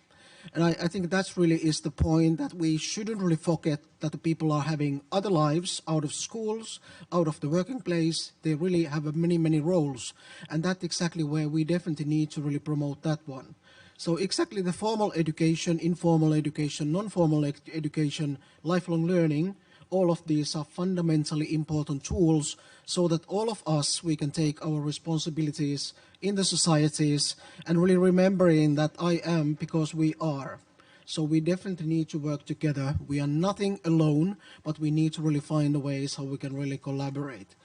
S10: And I think that's really is the point, that we shouldn't really forget that the people are having other lives out of schools, out of the working place. They really have many, many roles. And that's exactly where we definitely need to really promote that one. So exactly the formal education, informal education, non-formal education, lifelong learning, all of these are fundamentally important tools so that all of us, we can take our responsibilities in the societies and really remembering that I am because we are. So we definitely need to work together. We are nothing alone, but we need to really find the ways how we can really collaborate.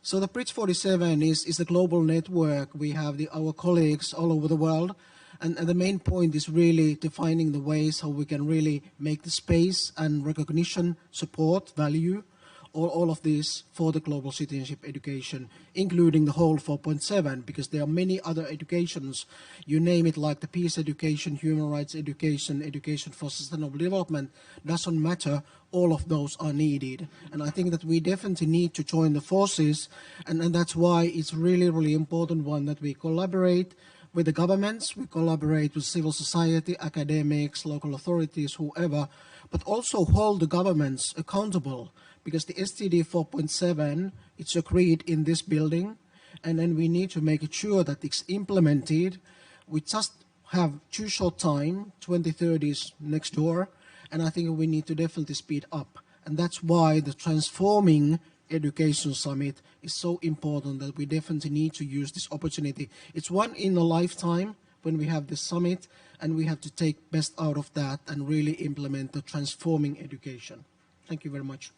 S10: So the Bridge 47 is a global network. We have our colleagues all over the world. And the main point is really defining the ways how we can really make the space and recognition, support, value, all of these for the global citizenship education, including the whole 4.7, because there are many other educations, you name it, like the peace education, human rights education, education for sustainable development, doesn't matter, all of those are needed. And I think that we definitely need to join the forces, and that's why it's really, really important one that we collaborate with the governments, we collaborate with civil society, academics, local authorities, whoever, but also hold the governments accountable, because the SDG 4.7, it's agreed in this building, and then we need to make it sure that it's implemented. We just have too short time, 2030 is next door, and I think we need to definitely speed up. And that's why the Transforming Education Summit is so important, that we definitely need to use this opportunity. It's one in a lifetime when we have this summit, and we have to take best out of that and really implement the transforming education. Thank you very much.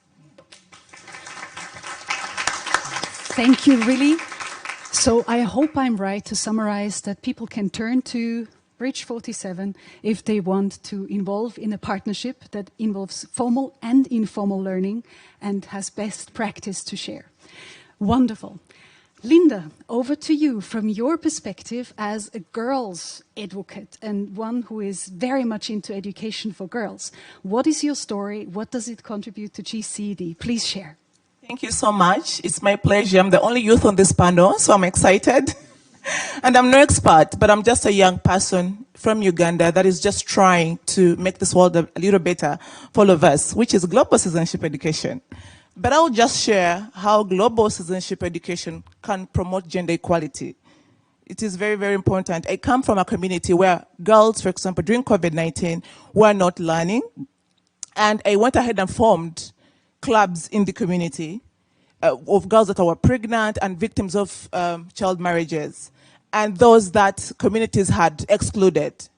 S1: Thank you, really. So I hope I'm right to summarize that people can turn to Bridge 47 if they want to involve in a partnership that involves formal and informal learning and has best practice to share. Wonderful. Linda, over to you from your perspective as a girls advocate and one who is very much into education for girls. What is your story? What does it contribute to GCED? Please share.
S11: Thank you so much. It's my pleasure. I'm the only youth on this panel, so I'm excited. And I'm no expert, but I'm just a young person from Uganda that is just trying to make this world a little better for all of us, which is global citizenship education. But I'll just share how global citizenship education can promote gender equality. It is very, very important. I come from a community where girls, for example, during COVID-19, were not learning. And I went ahead and formed clubs in the community of girls that were pregnant and victims of child marriages, and those that communities had excluded.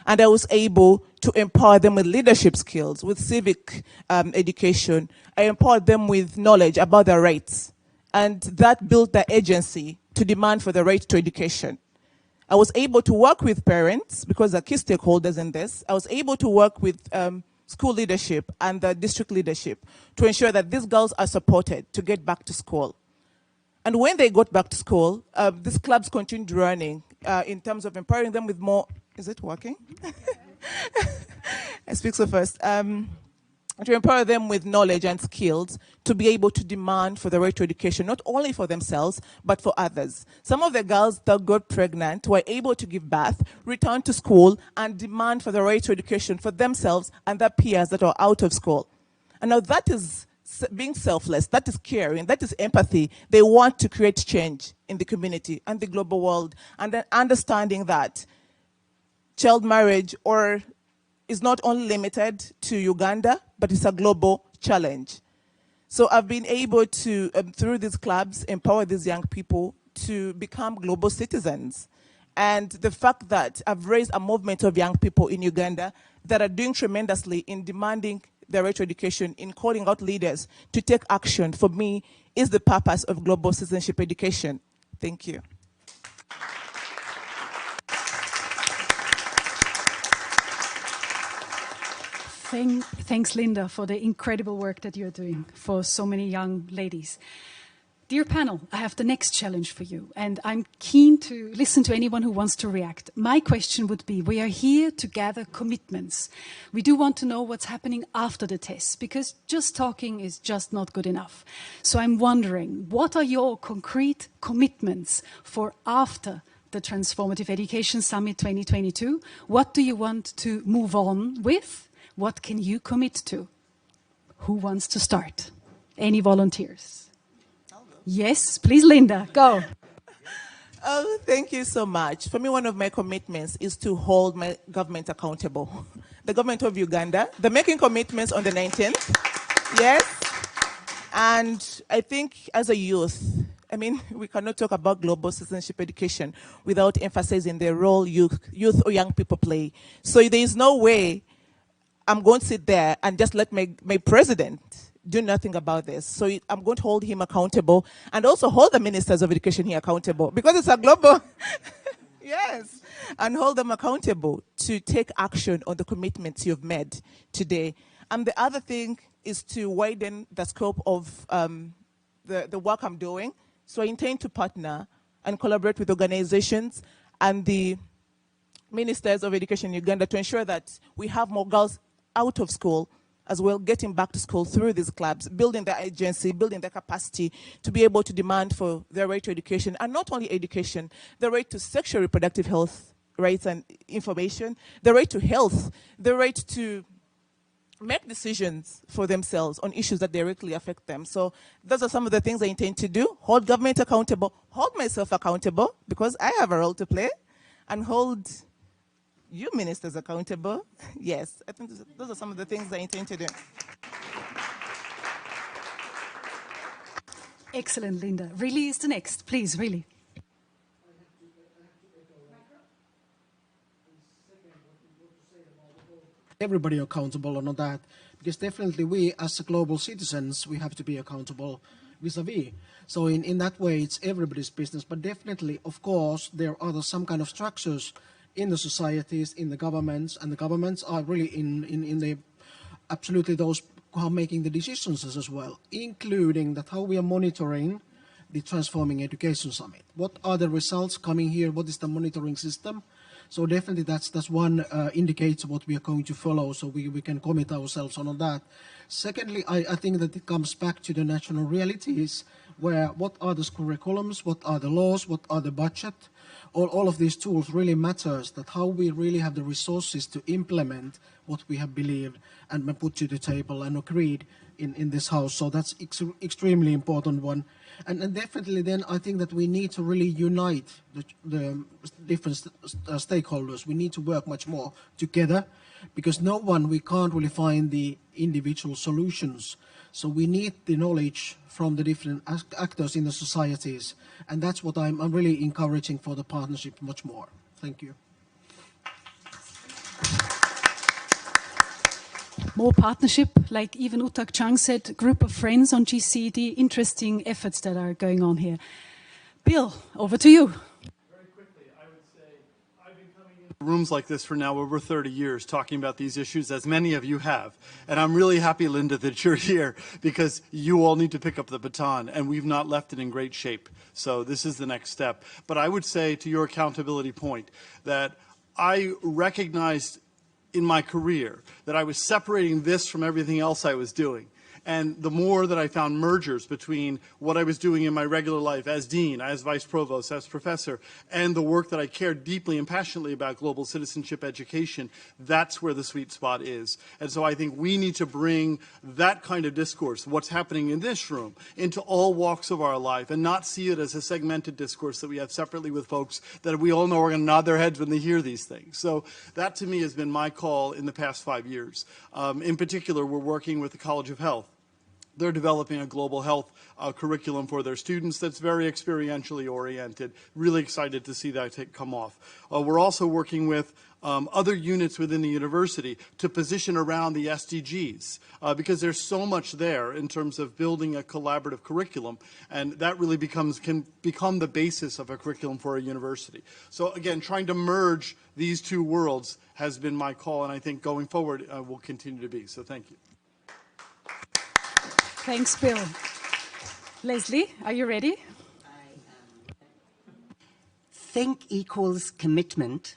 S11: And I was able to empower them with leadership skills, with civic education. I empowered them with knowledge about their rights. And that built their agency to demand for the right to education. I was able to work with parents, because they're key stakeholders in this. I was able to work with school leadership and the district leadership to ensure that these girls are supported to get back to school. And when they got back to school, these clubs continued running in terms of empowering them with more. Is it working? I speak so fast. To empower them with knowledge and skills to be able to demand for the right to education, not only for themselves, but for others. Some of the girls that got pregnant were able to give birth, return to school, and demand for the right to education for themselves and their peers that are out of school. And now that is being selfless, that is caring, that is empathy. They want to create change in the community and the global world, and then understanding that child marriage is not only limited to Uganda, but it's a global challenge. So I've been able to, through these clubs, empower these young people to become global citizens. And the fact that I've raised a movement of young people in Uganda that are doing tremendously in demanding their right to education, in calling out leaders to take action, for me, is the purpose of global citizenship education. Thank you.
S1: Thanks, Linda, for the incredible work that you're doing for so many young ladies. Dear panel, I have the next challenge for you, and I'm keen to listen to anyone who wants to react. My question would be, we are here to gather commitments. We do want to know what's happening after the TES, because just talking is just not good enough. So I'm wondering, what are your concrete commitments for after the the Transformative Education Summit 2022. What do you want to move on with? What can you commit to? Who wants to start? Any volunteers? Yes, please, Linda, go.
S11: Oh, thank you so much. For me, one of my commitments is to hold my government accountable. The government of Uganda, they're making commitments on the 19th. Yes. And I think as a youth, I mean, we cannot talk about global citizenship education without emphasizing the role youth or young people play. So there is no way I'm going to sit there and just let my president do nothing about this. So I'm going to hold him accountable and also hold the ministers of education here accountable because it's a global, yes, and hold them accountable to take action on the commitments you've made today. And the other thing is to widen the scope of the work I'm doing. So I intend to partner and collaborate with organizations and the ministers of education in Uganda to ensure that we have more girls out of school as well, getting back to school through these clubs, building their agency, building their capacity to be able to demand for their right to education, and not only education, the right to sexual reproductive health rights and information, the right to health, the right to make decisions for themselves on issues that directly affect them. So those are some of the things I intend to do: hold government accountable, hold myself accountable, because I have a role to play, and hold you ministers accountable. Yes, I think those are some of the things I intend to do.
S1: Excellent, Linda. Really is the next, please, really.
S10: Everybody accountable on that, because definitely we as global citizens, we have to be accountable vis-a-vis. So in that way, it's everybody's business, but definitely, of course, there are some kind of structures in the societies, in the governments, and the governments are really in the absolutely those who are making the decisions as well, including that how we are monitoring the Transforming Education Summit. What are the results coming here? What is the monitoring system? So definitely that's one indicator what we are going to follow, so we can commit ourselves on that. Secondly, I think that it comes back to the national realities, where what are the curriculums, what are the laws, what are the budget. All of these tools really matters, that how we really have the resources to implement what we have believed and put to the table and agreed in this house. So that's extremely important one. And definitely then I think that we need to really unite the different stakeholders. We need to work much more together, because we can't really find the individual solutions. So we need the knowledge from the different actors in the societies. And that's what I'm really encouraging for the partnership much more. Thank you.
S1: More partnership, like even Utak Chang said, group of friends on GCED, interesting efforts that are going on here. Bill, over to you.
S9: Very quickly, I would say I've been coming into rooms like this for now over 30 years, talking about these issues, as many of you have. And I'm really happy, Linda, that you're here, because you all need to pick up the baton, and we've not left it in great shape. So this is the next step. But I would say, to your accountability point, that I recognized in my career that I was separating this from everything else I was doing. And the more that I found mergers between what I was doing in my regular life as dean, as vice provost, as professor, and the work that I cared deeply and passionately about global citizenship education, that's where the sweet spot is. And so I think we need to bring that kind of discourse, what's happening in this room, into all walks of our life, and not see it as a segmented discourse that we have separately with folks that we all know are going to nod their heads when they hear these things. So that, to me, has been my call in the past 5 years. In particular, we're working with the College of Health. They're developing a global health curriculum for their students that's very experientially oriented. Really excited to see that come off. We're also working with other units within the university to position around the SDGs, because there's so much there in terms of building a collaborative curriculum, and that really can become the basis of a curriculum for a university. So again, trying to merge these two worlds has been my call, and I think going forward will continue to be. So thank you.
S1: Thanks, Bill. Leslie, are you ready?
S7: Think equals commitment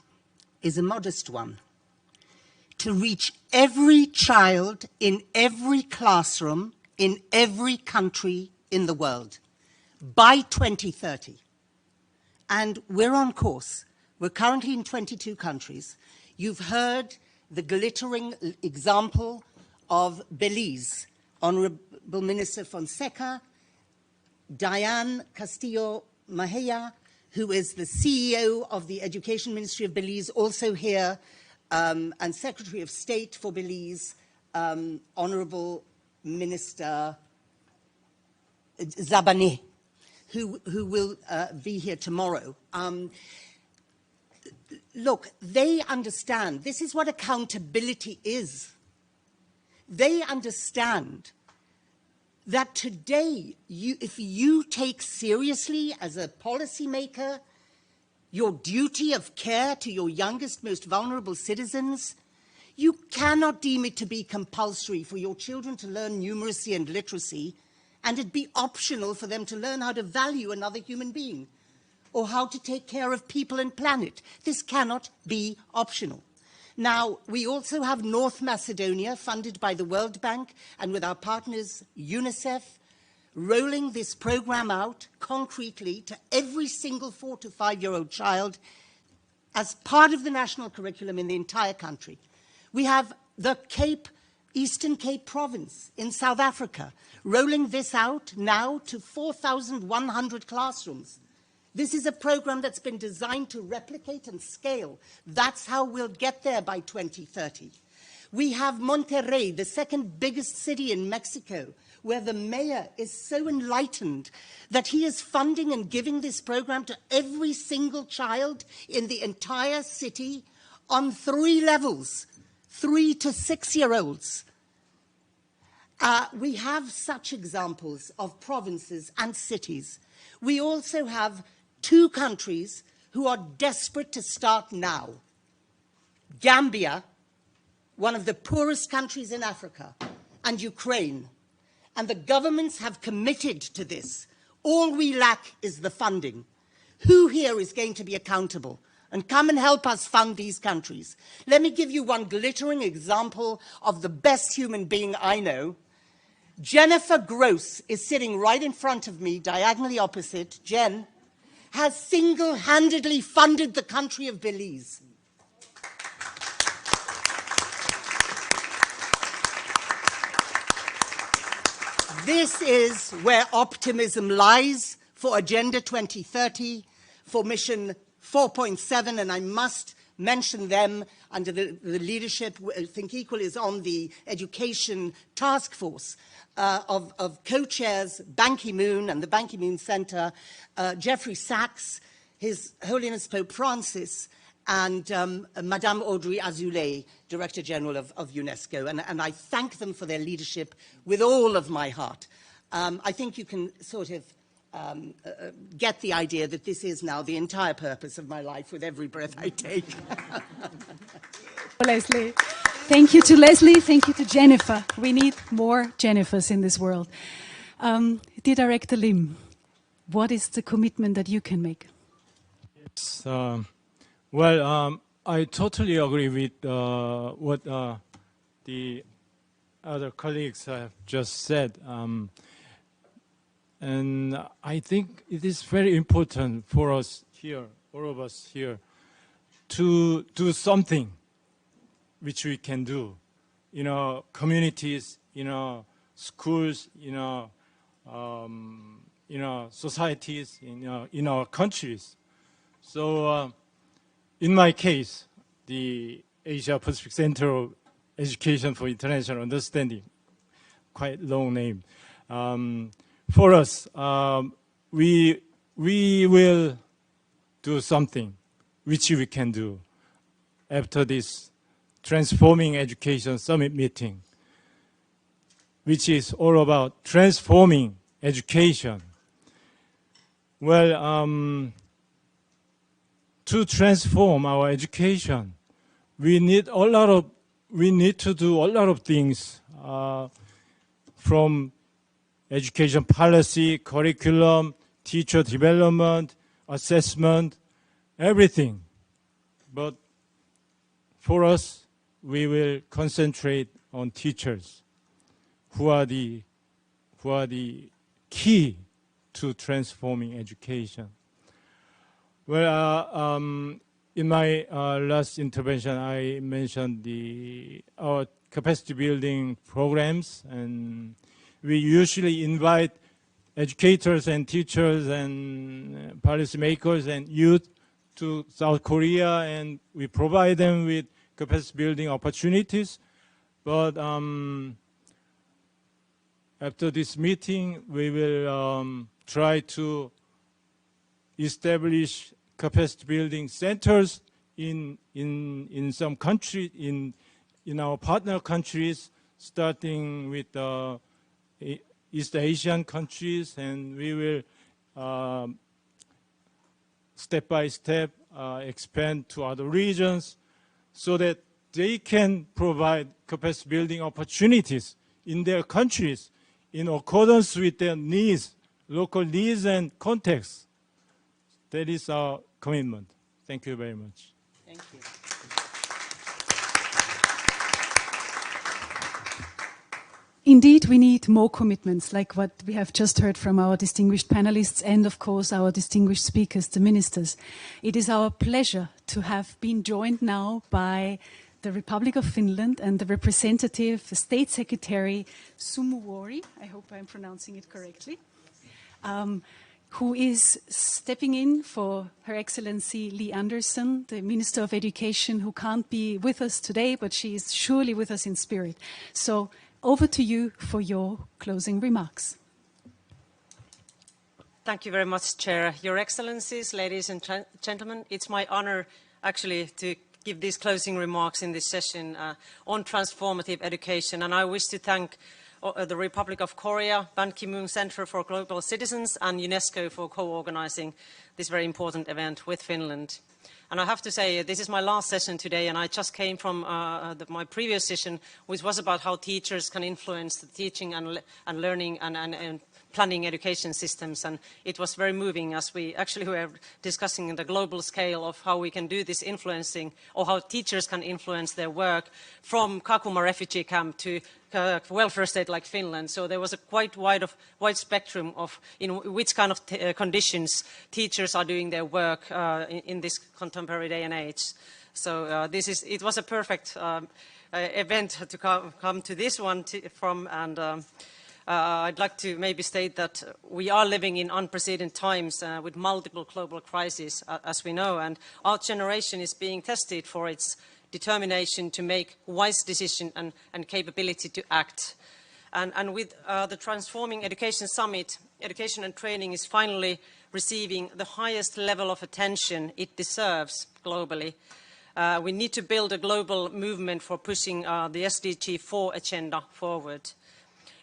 S7: is a modest one. To reach every child in every classroom in every country in the world by 2030. And we're on course. We're currently in 22 countries. You've heard the glittering example of Belize, Honorable Minister Fonseca, Diane Castillo Mahia, who is the CEO of the Education Ministry of Belize, also here, and Secretary of State for Belize, Honorable Minister Zabane, who will be here tomorrow. Look, they understand. This is what accountability is. They understand that today, if you take seriously as a policymaker your duty of care to your youngest, most vulnerable citizens, you cannot deem it to be compulsory for your children to learn numeracy and literacy, and it be optional for them to learn how to value another human being or how to take care of people and planet. This cannot be optional. Now, we also have North Macedonia, funded by the World Bank and with our partners UNICEF, rolling this program out concretely to every single 4 to 5-year-old child as part of the national curriculum in the entire country. We have the Eastern Cape province in South Africa, rolling this out now to 4,100 classrooms. This is a program that's been designed to replicate and scale. That's how we'll get there by 2030. We have Monterrey, the second biggest city in Mexico, where the mayor is so enlightened that he is funding and giving this program to every single child in the entire city on 3 levels, 3 to 6-year-olds. We have such examples of provinces and cities. We also have 2 countries who are desperate to start now. Gambia, one of the poorest countries in Africa, and Ukraine. And the governments have committed to this. All we lack is the funding. Who here is going to be accountable and come and help us fund these countries? Let me give you one glittering example of the best human being I know. Jennifer Gross is sitting right in front of me, diagonally opposite. Jen has single-handedly funded the country of Belize. This is where optimism lies for Agenda 2030, for Mission 4.7, and I must mention them under the leadership. Think Equal is on the Education Task Force of co-chairs Ban Ki-moon and the Ban Ki-moon Center, Jeffrey Sachs, His Holiness Pope Francis, and Madame Audrey Azoulay, Director General of UNESCO. And I thank them for their leadership with all of my heart. I think you can sort of get the idea that this is now the entire purpose of my life with every breath I take.
S1: Leslie. Thank you to Leslie. Thank you to Jennifer. We need more Jennifers in this world. Dear Director Lim, what is the commitment that you can make?
S8: Yes, well, I totally agree with what the other colleagues have just said. And I think it is very important for us here, all of us here, to do something which we can do in our communities, in our schools, in our societies, in our countries. So in my case, the Asia Pacific Center of Education for International Understanding, quite long name. For us, we will do something which we can do after this Transforming Education Summit meeting, which is all about transforming education. Well, to transform our education, we need to do a lot of things, from education policy, curriculum, teacher development, assessment, everything. But for us, we will concentrate on teachers, who are the key to transforming education. Well, in my last intervention, I mentioned our capacity building programs, and we usually invite educators and teachers and policymakers and youth to South Korea, and we provide them with capacity building opportunities. But after this meeting, we will try to establish capacity building centers in some countries, in our partner countries, starting with East Asian countries, and we will step by step expand to other regions so that they can provide capacity building opportunities in their countries in accordance with their needs, local needs and context. That is our commitment. Thank you very much.
S7: Thank you.
S1: Indeed, we need more commitments, like what we have just heard from our distinguished panelists and, of course, our distinguished speakers, the ministers. It is our pleasure to have been joined now by the Republic of Finland and the representative, the State Secretary Sumuvuori, I hope I'm pronouncing it correctly, who is stepping in for Her Excellency Li Andersson, the Minister of Education, who can't be with us today, but she is surely with us in spirit. So over to you for your closing remarks.
S12: Thank you very much, Chair. Your Excellencies, ladies and gentlemen, it's my honor actually to give these closing remarks in this session on transformative education. And I wish to thank the Republic of Korea, Ban Ki-moon Center for Global Citizens, and UNESCO for co-organizing this very important event with Finland. And I have to say, this is my last session today, and I just came from my previous session, which was about how teachers can influence the teaching and learning and planning education systems. And it was very moving as we actually were discussing the global scale of how we can do this influencing, or how teachers can influence their work from Kakuma refugee camp to welfare state like Finland. So there was a quite wide spectrum of in which kind of conditions teachers are doing their work in this contemporary day and age. So it was a perfect event to come to this one from, and I'd like to maybe state that we are living in unprecedented times with multiple global crises, as we know, and our generation is being tested for its determination to make wise decisions and capability to act. And with the Transforming Education Summit, education and training is finally receiving the highest level of attention it deserves globally. We need to build a global movement for pushing the SDG 4 agenda forward.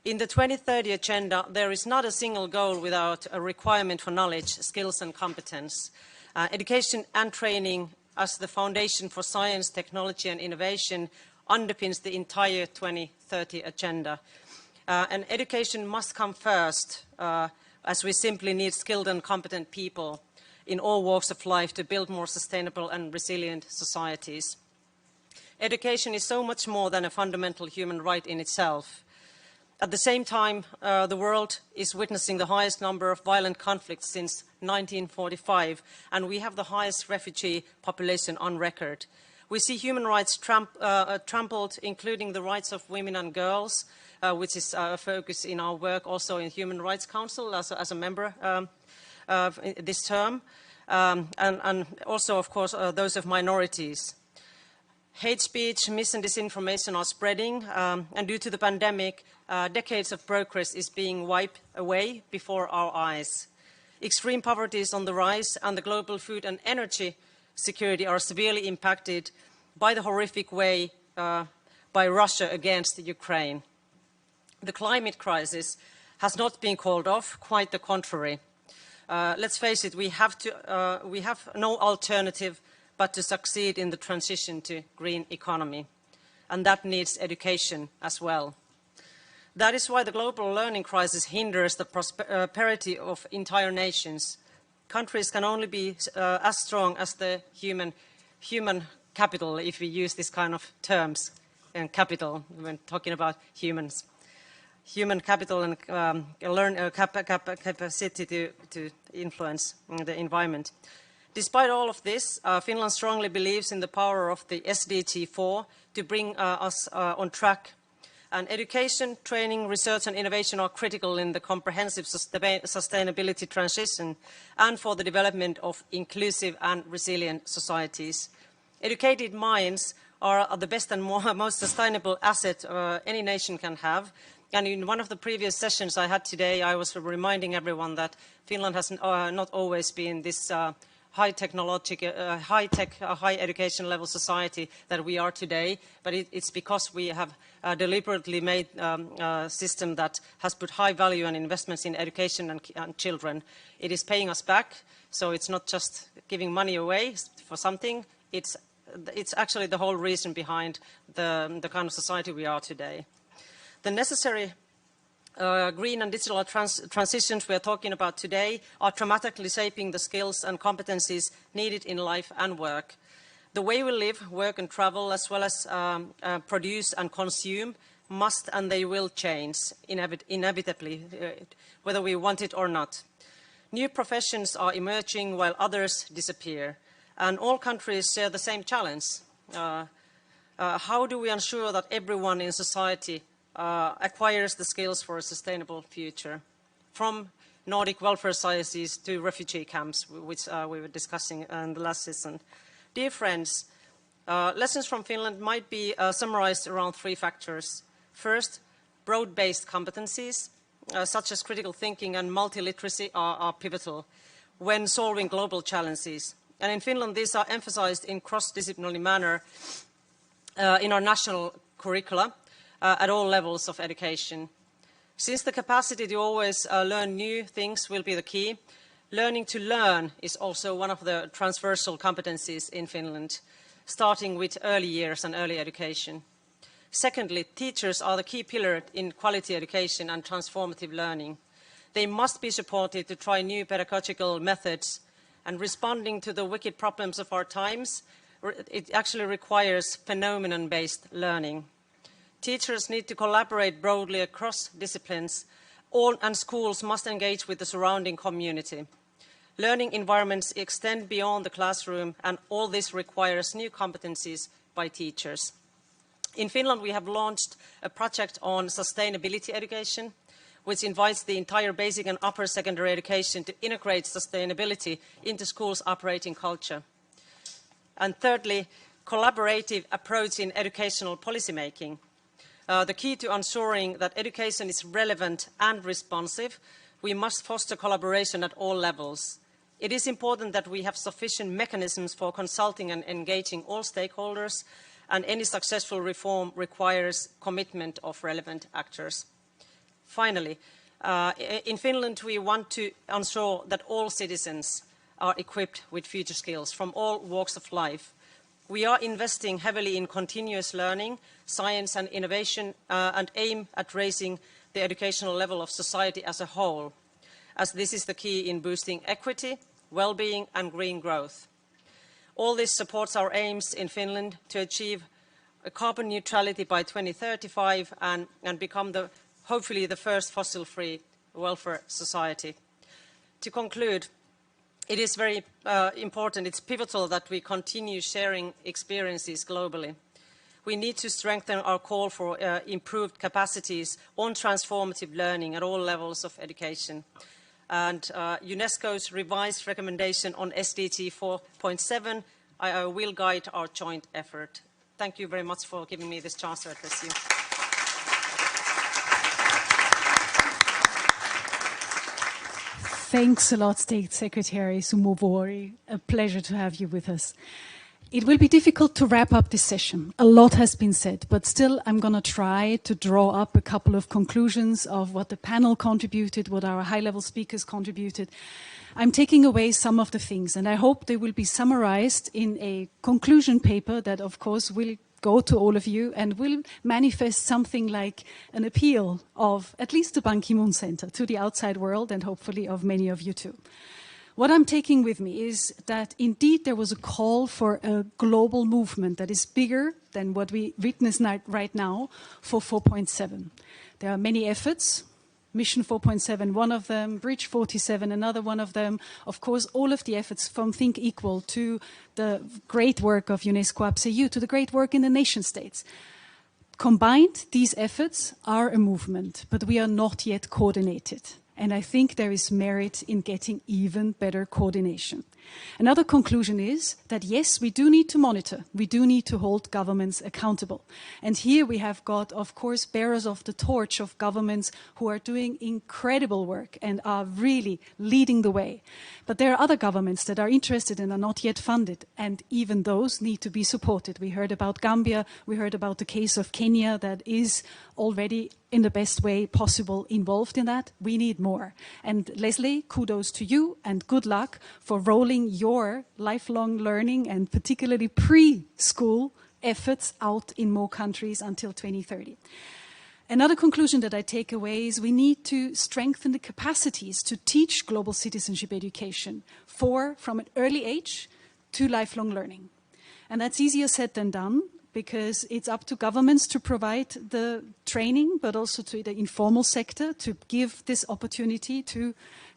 S12: In the 2030 agenda, there is not a single goal without a requirement for knowledge, skills and competence. Education and training as the foundation for science, technology and innovation underpins the entire 2030 agenda. And education must come first, as we simply need skilled and competent people in all walks of life to build more sustainable and resilient societies. Education is so much more than a fundamental human right in itself. At the same time, the world is witnessing the highest number of violent conflicts since 1945, and we have the highest refugee population on record. We see human rights trampled, including the rights of women and girls, which is a focus in our work also in Human Rights Council as a member this term, and also, of course, those of minorities. Hate speech, mis and disinformation are spreading, and due to the pandemic, decades of progress is being wiped away before our eyes. Extreme poverty is on the rise, and the global food and energy security are severely impacted by the horrific way by Russia against Ukraine. The climate crisis has not been called off, quite the contrary. Let's face it, we have no alternative but to succeed in the transition to green economy. And that needs education as well. That is why the global learning crisis hinders the prosperity of entire nations. Countries can only be as strong as the human capital, if we use this kind of terms, and capital when talking about humans. Human capital and capacity to influence the environment. Despite all of this, Finland strongly believes in the power of the SDG 4 to bring us on track. And education, training, research and innovation are critical in the comprehensive sustainability transition and for the development of inclusive and resilient societies. Educated minds are the best and most sustainable asset any nation can have. And in one of the previous sessions I had today, I was reminding everyone that Finland has not always been this high education level society that we are today, but it's because we have deliberately made a system that has put high value and investments in education and children. It is paying us back, so it's not just giving money away for something, it's actually the whole reason behind the kind of society we are today. The necessary green and digital transitions we are talking about today are dramatically shaping the skills and competencies needed in life and work. The way we live, work and travel, as well as produce and consume, must and they will change inevitably, whether we want it or not. New professions are emerging while others disappear, and all countries share the same challenge. How do we ensure that everyone in society acquires the skills for a sustainable future, from Nordic welfare societies to refugee camps, which we were discussing in the last session. Dear friends, lessons from Finland might be summarized around 3 factors. First, broad-based competencies, such as critical thinking and multiliteracy, are pivotal when solving global challenges. And in Finland, these are emphasized in cross-disciplinary manner in our national curricula, at all levels of education. Since the capacity to always learn new things will be the key, learning to learn is also one of the transversal competencies in Finland, starting with early years and early education. Secondly, teachers are the key pillar in quality education and transformative learning. They must be supported to try new pedagogical methods, and responding to the wicked problems of our times, it actually requires phenomenon-based learning. Teachers need to collaborate broadly across disciplines, and schools must engage with the surrounding community. Learning environments extend beyond the classroom, and all this requires new competencies by teachers. In Finland, we have launched a project on sustainability education, which invites the entire basic and upper secondary education to integrate sustainability into schools' operating culture. And thirdly, collaborative approach in educational policymaking. The key to ensuring that education is relevant and responsive, we must foster collaboration at all levels. It is important that we have sufficient mechanisms for consulting and engaging all stakeholders, and any successful reform requires commitment of relevant actors. Finally, in Finland, we want to ensure that all citizens are equipped with future skills from all walks of life. We are investing heavily in continuous learning, science and innovation, and aim at raising the educational level of society as a whole, as this is the key in boosting equity, well-being and green growth. All this supports our aims in Finland to achieve a carbon neutrality by 2035 and become hopefully the first fossil-free welfare society. To conclude, it is very important, it's pivotal that we continue sharing experiences globally. We need to strengthen our call for improved capacities on transformative learning at all levels of education. And UNESCO's revised recommendation on SDG 4.7 will guide our joint effort. Thank you very much for giving me this chance to address you.
S1: Thanks a lot, State Secretary Sumowori. A pleasure to have you with us. It will be difficult to wrap up this session. A lot has been said, but still I'm going to try to draw up a couple of conclusions of what the panel contributed, what our high-level speakers contributed. I'm taking away some of the things, and I hope they will be summarized in a conclusion paper that, of course, will go to all of you and will manifest something like an appeal of at least the Ban Ki-moon Center to the outside world, and hopefully of many of you too. What I'm taking with me is that indeed there was a call for a global movement that is bigger than what we witness right now for 4.7. There are many efforts, Mission 4.7, one of them, Bridge 47, another one of them. Of course, all of the efforts from Think Equal to the great work of UNESCO APSEU to the great work in the nation states. Combined, these efforts are a movement, but we are not yet coordinated. And I think there is merit in getting even better coordination. Another conclusion is that yes, we do need to monitor. We do need to hold governments accountable. And here we have got, of course, bearers of the torch of governments who are doing incredible work and are really leading the way. But there are other governments that are interested and are not yet funded. And even those need to be supported. We heard about Gambia. We heard about the case of Kenya that is already in the best way possible involved in that. We need more. And Leslie, kudos to you and good luck for rolling your lifelong learning and particularly preschool efforts out in more countries until 2030. Another conclusion that I take away is we need to strengthen the capacities to teach global citizenship education from an early age to lifelong learning. And that's easier said than done, because it's up to governments to provide the training, but also to the informal sector to give this opportunity to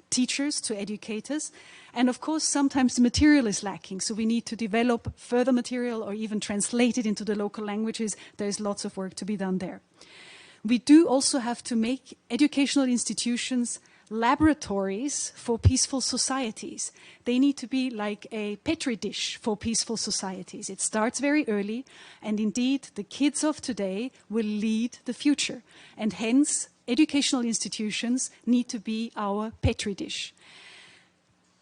S1: teachers, to educators. And of course, sometimes the material is lacking, so we need to develop further material or even translate it into the local languages. There's lots of work to be done there. We do also have to make educational institutions laboratories for peaceful societies. They need to be like a petri dish for peaceful societies. It starts very early, and indeed the kids of today will lead the future. And hence, educational institutions need to be our petri dish.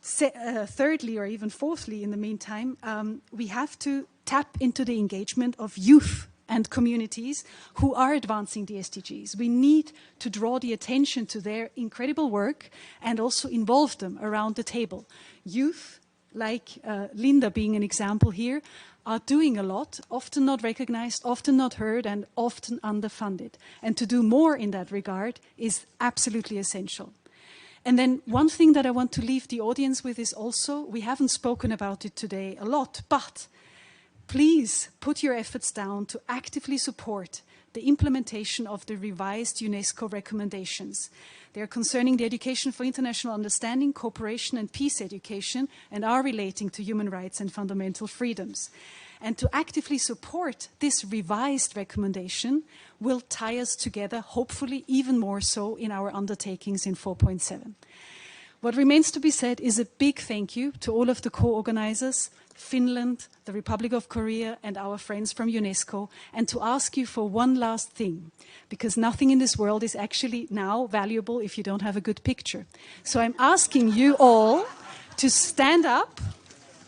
S1: Thirdly, or even fourthly in the meantime, we have to tap into the engagement of youth and communities who are advancing the SDGs. We need to draw the attention to their incredible work and also involve them around the table. Youth, like Linda being an example here, are doing a lot, often not recognized, often not heard, and often underfunded. And to do more in that regard is absolutely essential. And then one thing that I want to leave the audience with is also, we haven't spoken about it today a lot, but please put your efforts down to actively support the implementation of the revised UNESCO recommendations. They are concerning the education for international understanding, cooperation and peace education, and are relating to human rights and fundamental freedoms. And to actively support this revised recommendation will tie us together, hopefully even more so in our undertakings in 4.7. What remains to be said is a big thank you to all of the co-organizers, Finland, the Republic of Korea, and our friends from UNESCO, and to ask you for one last thing, because nothing in this world is actually now valuable if you don't have a good picture. So I'm asking you all to stand up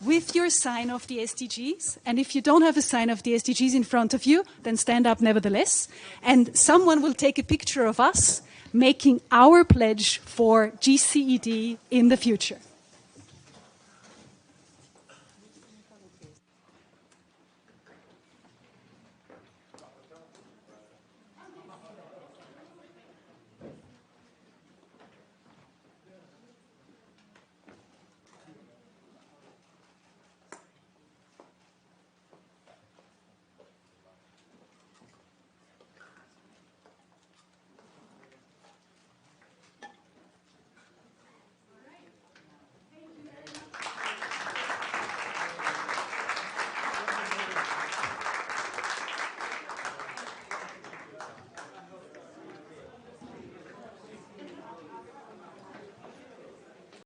S1: with your sign of the SDGs, and if you don't have a sign of the SDGs in front of you, then stand up nevertheless, and someone will take a picture of us making our pledge for GCED in the future.